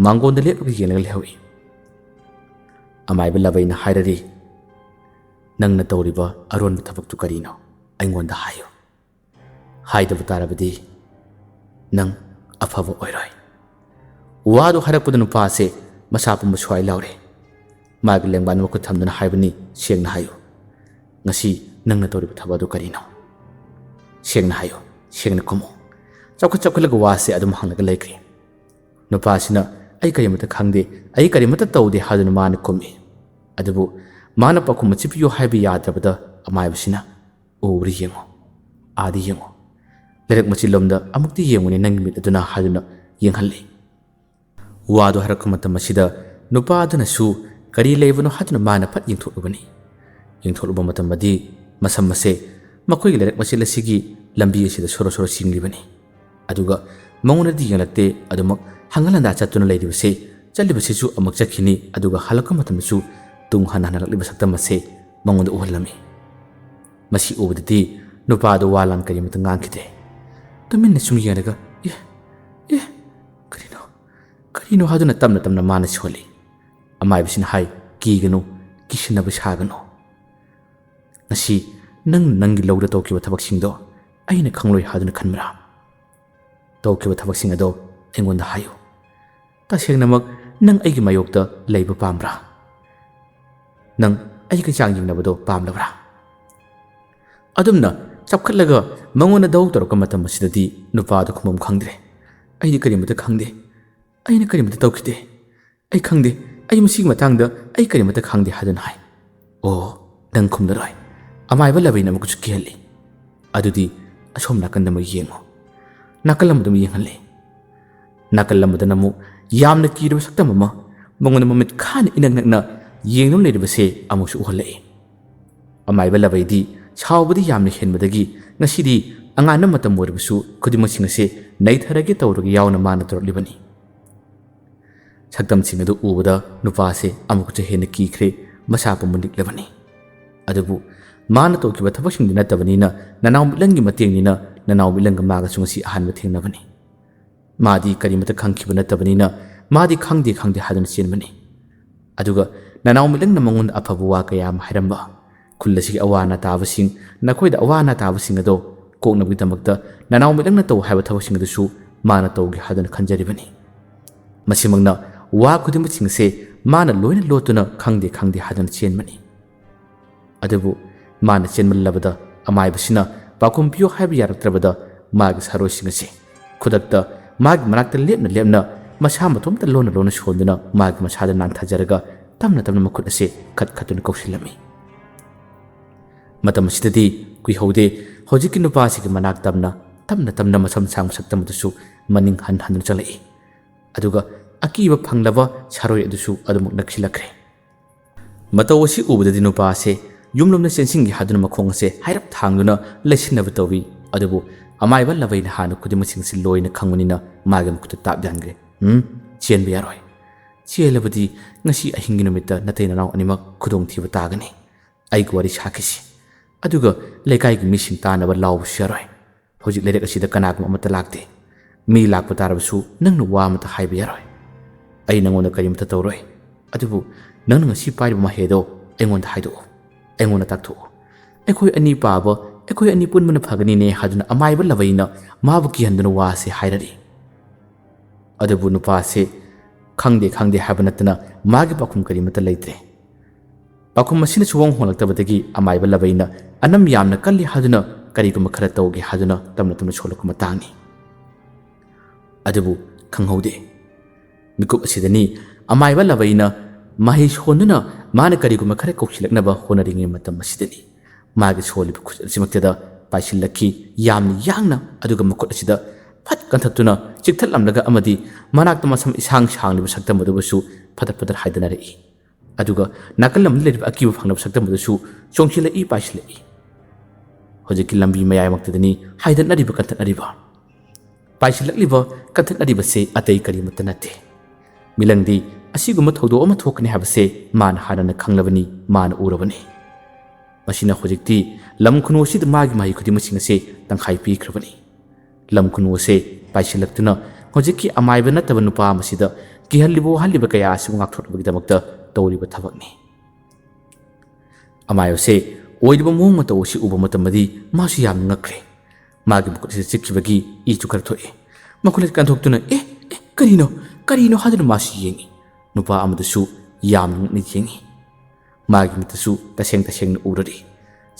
ꯃꯥꯡꯒꯣꯟꯗ ꯂꯦꯞꯂꯒ ꯌꯦꯡꯂꯒ ꯂꯩꯍꯧꯏ ꯑꯃꯥꯏꯕ ꯂꯕꯩꯅ ꯍꯥꯏꯔꯔꯤ ꯅꯪꯅ ꯇꯧꯔꯤꯕ ꯑꯔꯣꯟꯕ ꯊꯕꯛꯇꯨ ꯀꯔꯤꯅꯣ ꯑꯩꯉꯣꯟꯗ ꯍꯥꯏꯌꯨ ꯍꯥꯏꯗꯕ ꯇꯥꯔꯕꯗꯤ ꯅꯪ ꯑꯐꯕ ꯑꯣꯏꯔꯣꯏ ꯋꯥꯗꯨ ꯍꯥꯏꯔꯛꯄꯗ ꯅꯨꯄꯥꯁꯦ ꯃꯁꯥ ꯄꯨꯝꯕ ꯁ꯭ꯋꯥꯏ ꯂꯥꯎꯔꯦ ꯃꯥꯒꯤ ꯂꯦꯡꯕꯥꯟ ꯃꯈꯨꯠ ꯊꯝꯗꯨꯅ ꯍꯥꯏꯕꯅꯤ ꯁꯦꯡꯅ ꯍꯥꯏꯌꯨ ꯉꯁꯤ ꯅꯪꯅ ꯇꯧꯔꯤꯕ ꯊꯕꯛ ꯑꯗꯨ ꯀꯔꯤꯅꯣ ꯁꯦꯡꯅ ꯍꯥꯏꯌꯨ ꯁꯦꯡꯅ ꯈꯨꯝꯃꯨ ꯆꯥꯎꯈꯠꯂꯒ ꯋꯥꯁꯦ ꯑꯗꯨꯝ ꯍꯪꯂꯒ ꯂꯩꯈ꯭ꯔꯦ ꯅꯨꯄꯥꯁꯤꯅ ꯑꯩ ꯀꯔꯤꯃꯠꯇ ꯈꯪꯗꯦ ꯑꯩ ꯀꯔꯤꯃꯠꯇ ꯇꯧꯗꯦ ꯍꯥꯏꯗꯨꯅ ꯃꯥꯅ ꯈꯨꯝꯃꯤ ꯑꯗꯨꯕꯨ ꯃꯥꯅ ꯄꯥꯎꯈꯨꯝ ꯑꯁꯤ ꯄꯤꯌꯨ ꯍꯥꯏꯕ ꯌꯥꯗ꯭ꯔꯕꯗ ꯑꯃꯥꯏꯕꯁꯤꯅ ꯎꯕ꯭ꯔꯥ ꯌꯦꯡꯉꯨ ꯑꯥꯗ ꯌꯦꯡꯉꯨ ꯂꯩꯔꯛ ꯃꯆꯤꯜꯂꯣꯝꯗ ꯑꯃꯨꯛꯇꯤ ꯌꯦꯡꯉꯨꯅꯦ ꯅꯪꯒꯤ ꯃꯤꯠ ꯑꯗꯨꯅ ꯍꯥꯏꯗꯨꯅ ꯌꯦꯡꯍꯜꯂꯤ ꯋꯥꯗꯨ ꯍꯥꯏꯔꯛꯄ ꯃꯇꯝ ꯑꯁꯤꯗ ꯅꯨꯄꯥ ꯑꯗꯨꯅꯁꯨ ꯀꯔꯤ ꯂꯩꯕꯅꯣ ꯍꯥꯏꯗꯨꯅ ꯃꯥꯅ ꯐꯠ ꯌꯦꯡꯊꯣꯛꯂꯨꯕꯅꯤ ꯌꯦꯡꯊꯣꯛꯂꯨꯕ ꯃꯇꯝꯗꯗꯤ ꯃꯁꯝ ꯑꯁꯦ ꯃꯈꯣꯏꯒꯤ ꯂꯩꯔꯛ ꯃꯆꯤꯜ ꯑꯁꯤꯒꯤ ꯂꯝꯕꯤ ꯑꯁꯤꯗ ꯁꯣꯔꯣ ꯆꯤꯡꯂꯤꯕꯅꯤ ꯑꯗꯨꯒ ꯃꯉꯣꯟꯗꯗꯤ ꯌꯦꯡꯂꯛꯇꯦ ꯑꯗꯨꯃꯛ ꯍꯪꯒꯠ ꯍꯟꯗꯥ ꯆꯠꯇꯨꯅ ꯂꯩꯔꯤꯕꯁꯦ ꯆꯠꯂꯤꯕꯁꯤꯁꯨ ꯑꯃꯨꯛ ꯆꯠꯈꯤꯅꯤ ꯑꯗꯨꯒ ꯍꯜꯂꯛꯄ ꯃꯇꯝꯗꯁꯨ ꯇꯨꯡ ꯍꯟꯅ ꯍꯜꯂꯛꯂꯤꯕ ꯁꯛꯇꯝ ꯑꯁꯦ ꯃꯉꯣꯟꯗ ꯎꯍꯜꯂꯝꯃꯤ ꯃꯁꯤ ꯎꯕꯗꯗꯤ ꯅꯨꯄꯥꯗꯨ ꯋꯥ ꯂꯥꯟ ꯀꯔꯤꯃꯠꯇ ꯉꯥꯡꯈꯤꯗꯦ ꯇꯨꯃꯤꯟꯅ ꯁꯨꯝ ꯌꯦꯡꯂꯒ ꯀꯔꯤꯅꯣ ꯍꯥꯏꯗꯨꯅ ꯇꯞꯅ ꯃꯥꯅ ꯁꯣꯜꯂꯤ ꯑꯃꯥꯏꯕꯁꯤꯅ ꯍꯥꯏ ꯀꯤꯒꯅꯨ ꯀꯤꯁꯤꯟꯅꯕ ꯁꯥꯒꯅꯨ ꯉꯁꯤ ꯅꯪꯒꯤ ꯂꯧꯗ ꯇꯧꯈꯤꯕ ꯊꯕꯛꯁꯤꯡꯗꯣ ꯑꯩꯅ ꯈꯪꯂꯣꯏ ꯍꯥꯏꯗꯨꯅ ꯈꯟꯕ꯭ꯔꯥ ꯇꯧꯈꯤꯕ ꯊꯕꯛꯁꯤꯡ ꯑꯗꯣ ꯑꯩꯉꯣꯟꯗ ꯍꯥꯏꯌꯨ ꯇꯁꯦꯡꯅꯃꯛ ꯅꯪ ꯑꯩꯒꯤ ꯃꯥꯌꯣꯛꯇ ꯂꯩꯕ ꯄꯥꯝꯕ꯭ꯔꯥ ꯅꯪ ꯑꯩꯒ ꯆꯥꯡꯌꯦꯡꯅꯕꯗꯣ ꯄꯥꯝꯂꯕ꯭ꯔꯥ ꯑꯗꯨꯝꯅ ꯆꯞꯈꯠꯂꯒ ꯃꯉꯣꯟꯗ ꯗꯧ ꯇꯧꯔꯛꯄ ꯃꯇꯝ ꯑꯁꯤꯗꯗꯤ ꯅꯨꯄꯥꯗꯨ ꯈꯨꯝꯐꯝ ꯈꯪꯗ꯭ꯔꯦ ꯑꯩꯗꯤ ꯀꯔꯤꯃꯠꯇ ꯈꯪꯗꯦ ꯑꯩꯅ ꯀꯔꯤꯃꯠꯇ ꯇꯧꯈꯤꯗꯦ ꯑꯩ ꯈꯪꯗꯦ ꯑꯩ ꯃꯁꯤꯒꯤ ꯃꯇꯥꯡꯗ ꯑꯩ ꯀꯔꯤꯃꯠꯇ ꯈꯪꯗꯦ ꯍꯥꯏꯗꯨꯅ ꯍꯥꯏ ꯅꯪ ꯈꯨꯝꯂꯔꯣꯏ ꯑꯃꯥꯏꯕ ꯂꯕꯩꯅ ꯑꯃꯨꯛꯀꯁꯨ ꯀꯤꯍꯜꯂꯤ ꯑꯗꯨꯗꯤ ꯑꯁꯣꯝ ꯅꯥꯀꯟꯗ ꯑꯃꯨꯛ ꯌꯦꯡꯉꯨ ꯅꯥꯀꯜ ꯑꯃꯗ ꯑꯃꯨꯛ ꯌꯦꯡꯍꯜꯂꯤ ꯅꯥꯀꯜ ꯑꯃꯗꯅ ꯑꯃꯨꯛ ꯌꯥꯝꯅ ꯀꯤꯔꯕ ꯁꯛꯇꯝ ꯑꯃ ꯃꯉꯣꯟꯗ ꯃꯃꯤꯠ ꯈꯥꯅ ꯏꯅꯛ ꯅꯛꯅ ꯌꯦꯡꯗꯨꯅ ꯂꯩꯔꯤꯕꯁꯦ ꯑꯃꯨꯛꯁꯨ ꯎꯍꯜꯂꯛꯏ ꯑꯃꯥꯏꯕ ꯂꯕꯩꯗꯤ ꯁꯥꯎꯕꯗꯤ ꯌꯥꯝꯅ ꯍꯦꯟꯕꯗꯒꯤ ꯉꯁꯤꯗꯤ ꯑꯉꯥꯟꯕ ꯃꯇꯝ ꯑꯣꯏꯔꯕꯁꯨ ꯈꯨꯗꯤꯡꯃꯛꯁꯤꯡ ꯑꯁꯦ ꯅꯩꯊꯔꯒꯦ ꯇꯧꯔꯒ ꯌꯥꯎꯅ ꯃꯥꯅ ꯇꯧꯔꯛꯂꯤꯕꯅꯤ ꯁꯛꯇꯝꯁꯤꯡ ꯑꯗꯨ ꯎꯕꯗ ꯅꯨꯄꯥꯁꯦ ꯑꯃꯨꯛꯀ ꯍꯦꯟꯅ ꯀꯤꯈ꯭ꯔꯦ, ꯃꯁꯥ ꯄꯨꯝꯕ ꯅꯤꯛꯂꯕꯅꯤ꯫ ꯑꯗꯨꯕꯨ ꯃꯥꯅ ꯇꯧꯈꯤꯕ ꯊꯕꯛꯁꯤꯡꯗꯤ ꯅꯠꯇꯕꯅꯤꯅ ꯅꯅꯥꯎ ꯃꯤꯠꯂꯪꯒꯤ ꯃꯇꯦꯡꯅꯤꯅ ꯅꯅꯥꯎ ꯃꯤꯠꯂꯪꯒ ꯃꯥꯒꯁꯨ ꯉꯁꯤ ꯑꯍꯥꯟꯕ ꯊꯦꯡꯅꯕꯅꯤ꯫ ꯃꯥꯗꯤ ꯀꯔꯤꯃꯠꯇ ꯈꯪꯈꯤꯕ ꯅꯠꯇꯕꯅꯤꯅ ꯃꯥꯗꯤ ꯈꯪꯗꯦ ꯍꯥꯏꯗꯨꯅ ꯆꯦꯟꯕꯅꯤ꯫ ꯑꯗꯨꯒ ꯅꯅꯥꯎ ꯃꯤꯠꯂꯪꯅ ꯃꯉꯣꯟꯗ ꯑꯐꯕ ꯋꯥ ꯀꯌꯥ ꯑꯃ ꯍꯥꯏꯔꯝꯕ, ꯈꯨꯜ ꯑꯁꯤꯒꯤ ꯑꯋꯥ ꯑꯅꯥ ꯇꯥꯕꯁꯤꯡ, ꯅꯈꯣꯏꯗ ꯑꯋꯥ ꯑꯅꯥ ꯇꯥꯕꯁꯤꯡ ꯑꯗꯣ ꯀꯣꯛꯅꯕꯒꯤꯗꯃꯛꯇ ꯅꯅꯥꯎ ꯃꯤꯠꯂꯪꯅ ꯇꯧ ꯍꯥꯏꯕ ꯊꯕꯛꯁꯤꯡ ꯑꯗꯨꯁꯨ ꯃꯥꯅ ꯇꯧꯒꯦ ꯍꯥꯏꯗꯨꯅ ꯈꯟꯖꯔꯤꯕꯅꯤ꯫ ꯃꯁꯤꯃꯛꯅ ꯋꯥ ꯈꯨꯗꯤꯡꯃꯛꯁꯤꯡꯁꯦ ꯃꯥꯅ ꯂꯣꯏꯅ ꯂꯣꯠꯇꯨꯅ ꯈꯪꯗꯦ ꯍꯥꯏꯗꯨꯅ ꯆꯦꯟꯕꯅꯤ꯫ ꯑꯗꯨꯕꯨ ꯃꯥꯅ ꯆꯦꯟꯃꯜꯂꯕꯗ ꯑꯃꯥꯏꯕꯁꯤꯅ ꯄꯥꯎꯈꯨꯝ ꯄꯤꯌꯨ ꯍꯥꯏꯕ ꯌꯥꯔꯛꯇ꯭ꯔꯕꯗ ꯃꯥꯒꯤ ꯁꯥꯔꯣꯏꯁꯤꯡ ꯑꯁꯤ ꯈꯨꯗꯛꯇ ꯃꯥꯒꯤ ꯃꯅꯥꯛꯇ ꯂꯦꯞꯅ ꯃꯁꯥ ꯃꯇꯣꯝꯇ ꯂꯣꯟꯅ ꯁꯣꯟꯗꯨꯅ ꯃꯥꯒꯤ ꯃꯁꯥꯗ ꯅꯥꯟꯊꯖꯔꯒ ꯇꯞꯅ ꯃꯈꯨꯠ ꯑꯁꯤ ꯈꯠꯇꯨꯅ ꯀꯧꯁꯤꯜꯂꯝꯃꯤ꯫ ꯃꯇꯝ ꯑꯁꯤꯗꯗꯤ ꯀꯨꯏꯍꯧꯗꯦ, ꯍꯧꯖꯤꯛꯀꯤ ꯅꯨꯄꯥꯁꯤꯒꯤ ꯃꯅꯥꯛ ꯇꯞꯅ ꯃꯁꯝ ꯁꯥꯡꯕ ꯁꯛꯇꯝ ꯑꯗꯨꯁꯨ ꯃꯅꯤꯡ ꯍꯟꯗꯨꯅ ꯆꯠꯂꯛꯏ꯫ ꯑꯗꯨꯒ ꯑꯀꯤꯕ ꯐꯪꯂꯕ ꯁꯥꯔꯣꯏ ꯑꯗꯨꯁꯨ ꯑꯗꯨꯃꯛ ꯅꯛꯁꯤꯜꯂꯛꯈ꯭ꯔꯦ꯫ ꯃꯇꯧ ꯑꯁꯤ ꯎꯕꯗꯗꯤ ꯅꯨꯄꯥꯁꯦ ꯌꯨꯝꯂꯣꯝꯗ ꯆꯦꯟꯁꯤꯟꯒꯦ ꯍꯥꯏꯗꯨꯅ ꯃꯈꯣꯡ ꯑꯁꯦ ꯍꯥꯏꯔꯞ ꯊꯥꯡꯗꯨꯅ ꯂꯩꯁꯤꯟꯅꯕ ꯇꯧꯏ꯫ ꯑꯗꯨꯕꯨ ꯑꯃꯥꯏꯕ ꯂꯕꯩꯅ ꯍꯥꯟꯅ ꯈꯨꯗꯤꯡꯃꯛꯁꯤꯡꯁꯤ ꯂꯣꯏꯅ ꯈꯪꯕꯅꯤꯅ ꯃꯥꯒꯤ ꯃꯈꯨꯠꯇ ꯇꯥꯞ ꯌꯥꯟꯈ꯭ꯔꯦ꯫ ꯆꯦꯟꯕ ꯌꯥꯔꯣꯏ, ꯆꯦꯜꯂꯕꯗꯤ ꯉꯁꯤ ꯑꯍꯤꯡꯒꯤ ꯅꯨꯃꯤꯠꯇ ꯅꯇꯩ ꯅꯅꯥꯎ ꯑꯅꯤꯃꯛ ꯈꯨꯗꯣꯡꯊꯤꯕ ꯇꯥꯒꯅꯤ꯫ ꯑꯩꯒꯤ ꯋꯥꯔꯤ ꯁꯥꯈꯤꯁꯤ, ꯑꯗꯨꯒ ꯂꯩꯀꯥꯏꯒꯤ ꯃꯤꯁꯤꯡ ꯇꯥꯅꯕ ꯂꯥꯎꯕꯁꯨ ꯌꯥꯔꯣꯏ꯫ ꯍꯧꯖꯤꯛ ꯂꯩꯔꯛ ꯑꯁꯤꯗ ꯀꯅꯥꯒꯨꯝꯕ ꯑꯃꯠꯇ ꯂꯥꯛꯇꯦ꯫ ꯃꯤ ꯂꯥꯛꯄ ꯇꯥꯔꯕꯁꯨ ꯅꯪꯅ ꯋꯥ ꯑꯃꯠꯇ ꯍꯥꯏꯕ ꯌꯥꯔꯣꯏ꯫ ꯑꯩ ꯅꯉꯣꯟꯗ ꯀꯔꯤꯃꯠꯇ ꯇꯧꯔꯣꯏ꯫ ꯑꯗꯨꯕꯨ ꯅꯪꯅ ꯉꯁꯤ ꯄꯥꯏꯔꯤꯕ ꯃꯍꯩꯗꯣ ꯑꯩꯉꯣꯟꯗ ꯍꯥꯏꯗꯣꯛꯎ, ꯑꯩꯉꯣꯟꯗ ꯇꯥꯛꯊꯣꯛꯎ꯫ ꯑꯩꯈꯣꯏ ꯑꯅꯤ ꯄꯥꯕ, ꯑꯩꯈꯣꯏ ꯑꯅꯤ ꯄꯨꯟꯕꯅ ꯐꯒꯅꯤꯅꯦ ꯍꯥꯏꯗꯨꯅ ꯑꯃꯥꯏꯕ ꯂꯕꯩꯅ ꯃꯥꯕꯨ ꯀꯤꯍꯟꯗꯨꯅ ꯋꯥꯁꯦ ꯍꯥꯏꯔꯔꯤ꯫ ꯑꯗꯨꯕꯨ ꯅꯨꯄꯥꯁꯦ ꯈꯪꯗꯦ ꯍꯥꯏꯕ ꯅꯠꯇꯅ ꯃꯥꯒꯤ ꯄꯥꯎꯈꯨꯝ ꯀꯔꯤꯃꯠꯇ ꯂꯩꯇ꯭ꯔꯦ꯫ ꯄꯥꯎꯈꯨꯝ ꯑꯁꯤꯅ ꯁꯨꯡꯍꯣꯡ ꯍꯣꯡꯂꯛꯇꯕꯗꯒꯤ ꯑꯃꯥꯏꯕ ꯂꯕꯩꯅ ꯑꯅꯝ ꯌꯥꯝꯅ ꯀꯜꯂꯤ ꯍꯥꯏꯗꯨꯅ ꯀꯔꯤꯒꯨꯝꯕ ꯈꯔ ꯇꯧꯒꯦ ꯍꯥꯏꯗꯨꯅ ꯇꯞꯅ ꯁꯣꯜꯂꯛꯄ ꯃꯇꯥꯡꯅꯤ꯫ ꯑꯗꯨꯕꯨ ꯈꯪꯍꯧꯗꯦ꯫ ꯃꯤꯀꯨꯞ ꯑꯁꯤꯗꯅꯤ ꯑꯃꯥꯏꯕ ꯂꯕꯩꯅ ꯃꯍꯩ ꯁꯣꯟꯗꯨꯅ ꯃꯥꯅ ꯀꯔꯤꯒꯨꯝꯕ ꯈꯔ ꯀꯧꯁꯤꯜꯂꯛꯅꯕ ꯍꯣꯠꯅꯔꯤꯉꯩ ꯃꯇꯝ ꯑꯁꯤꯗꯅꯤ ꯃꯥꯒꯤ ꯁꯣꯜꯂꯤꯕ ꯈꯨꯠ ꯑꯁꯤꯃꯛꯇꯗ ꯄꯥꯏꯁꯤꯜꯂꯛꯈꯤ ꯌꯥꯝꯅ ꯌꯥꯡꯅ꯫ ꯑꯗꯨꯒ ꯃꯈꯨꯠ ꯑꯁꯤꯗ ꯐꯠ ꯀꯟꯊꯠꯇꯨꯅ ꯆꯤꯛꯊꯠꯂꯝꯂꯒ ꯑꯃꯗꯤ ꯃꯅꯥꯛꯇ ꯃꯁꯝ ꯏꯁꯥꯡ ꯁꯥꯡꯂꯤꯕ ꯁꯛꯇꯝ ꯑꯗꯨꯕꯨꯁꯨ ꯐꯗꯠ ꯍꯥꯏꯗꯅꯔꯛꯏ꯫ ꯑꯗꯨꯒ ꯅꯥꯀꯜ ꯑꯃꯗ ꯂꯩꯔꯤꯕ ꯑꯀꯤꯕ ꯐꯪꯂꯕ ꯁꯛꯇꯝ ꯑꯗꯨꯁꯨ ꯆꯣꯡꯁꯤꯜꯂꯛꯏ, ꯄꯥꯏꯁꯤꯜꯂꯛꯏ꯫ ꯍꯧꯖꯤꯛꯀꯤ ꯂꯝꯕꯤ ꯃꯌꯥꯏꯃꯛꯇꯗꯅꯤ ꯍꯥꯏꯗꯠꯅꯔꯤꯕ ꯀꯟꯊꯠꯅꯔꯤꯕ꯫ ꯄꯥꯏꯁꯤꯜꯂꯛꯂꯤꯕ ꯀꯟꯊꯠꯅꯔꯤꯕꯁꯦ ꯑꯇꯩ ꯀꯔꯤꯃꯠꯇ ꯅꯠꯇꯦ, ꯃꯤꯂꯪꯗꯤ ꯑꯁꯤꯒꯨꯝꯕ ꯊꯧꯗꯣꯛ ꯑꯃ ꯊꯣꯛꯀꯅꯤ ꯍꯥꯏꯕꯁꯦ ꯃꯥꯅ ꯍꯥꯟꯅꯅ ꯈꯪꯂꯕꯅꯤ, ꯃꯥꯅ ꯎꯔꯕꯅꯤ꯫ ꯃꯁꯤꯅ ꯍꯧꯖꯤꯛꯇꯤ ꯂꯝ ꯈꯨꯅꯨ ꯑꯁꯤꯗ ꯃꯥꯒꯤ ꯃꯍꯩ ꯈꯨꯗꯤꯡꯃꯛꯁꯤꯡ ꯑꯁꯦ ꯇꯪꯈꯥꯏ ꯄꯤꯈ꯭ꯔꯕꯅꯤ꯫ ꯂꯝ ꯈꯨꯅꯨ ꯑꯁꯦ ꯄꯥꯏꯁꯤꯜꯂꯛꯇꯨꯅ ꯍꯧꯖꯤꯛꯀꯤ ꯑꯃꯥꯏꯕ ꯅꯠꯇꯕ ꯅꯨꯄꯥ ꯑꯃꯁꯤꯗ ꯀꯤꯍꯜꯂꯤꯕ ꯋꯥꯍꯜꯂꯤꯕ ꯀꯌꯥ ꯑꯁꯤꯕꯨ ꯉꯥꯛꯊꯣꯛꯅꯕꯒꯤꯗꯃꯛꯇ ꯇꯧꯔꯤꯕ ꯊꯕꯛꯅꯤ꯫ ꯑꯃꯥꯏꯕꯁꯦ ꯑꯣꯏꯔꯤꯕ ꯃꯑꯣꯡ ꯃꯇꯧ ꯑꯁꯤ ꯎꯕ ꯃꯇꯝꯗꯗꯤ ꯃꯥꯁꯨ ꯌꯥꯝꯅ ꯉꯛꯈ꯭ꯔꯦ꯫ ꯃꯥꯒꯤ ꯃꯈꯨꯠ ꯑꯁꯤꯗ ꯆꯤꯛꯈꯤꯕꯒꯤ ꯏꯁꯨ ꯈꯔ ꯊꯣꯛꯑꯦ꯫ ꯃꯈꯨꯠ ꯑꯁꯤ ꯀꯟꯊꯣꯛꯇꯨꯅ ꯀꯔꯤꯅꯣ ꯍꯥꯏꯗꯨꯅ ꯃꯥꯁꯨ ꯌꯦꯡꯉꯤ꯫ ꯅꯨꯄꯥ ꯑꯃꯗꯁꯨ ꯌꯥꯝꯅ ꯉꯛꯅ ꯌꯦꯡꯉꯤ꯫ ꯃꯥꯒꯤ ꯃꯤꯠꯇꯁꯨ ꯇꯁꯦꯡꯅ ꯎꯔꯔꯤ꯫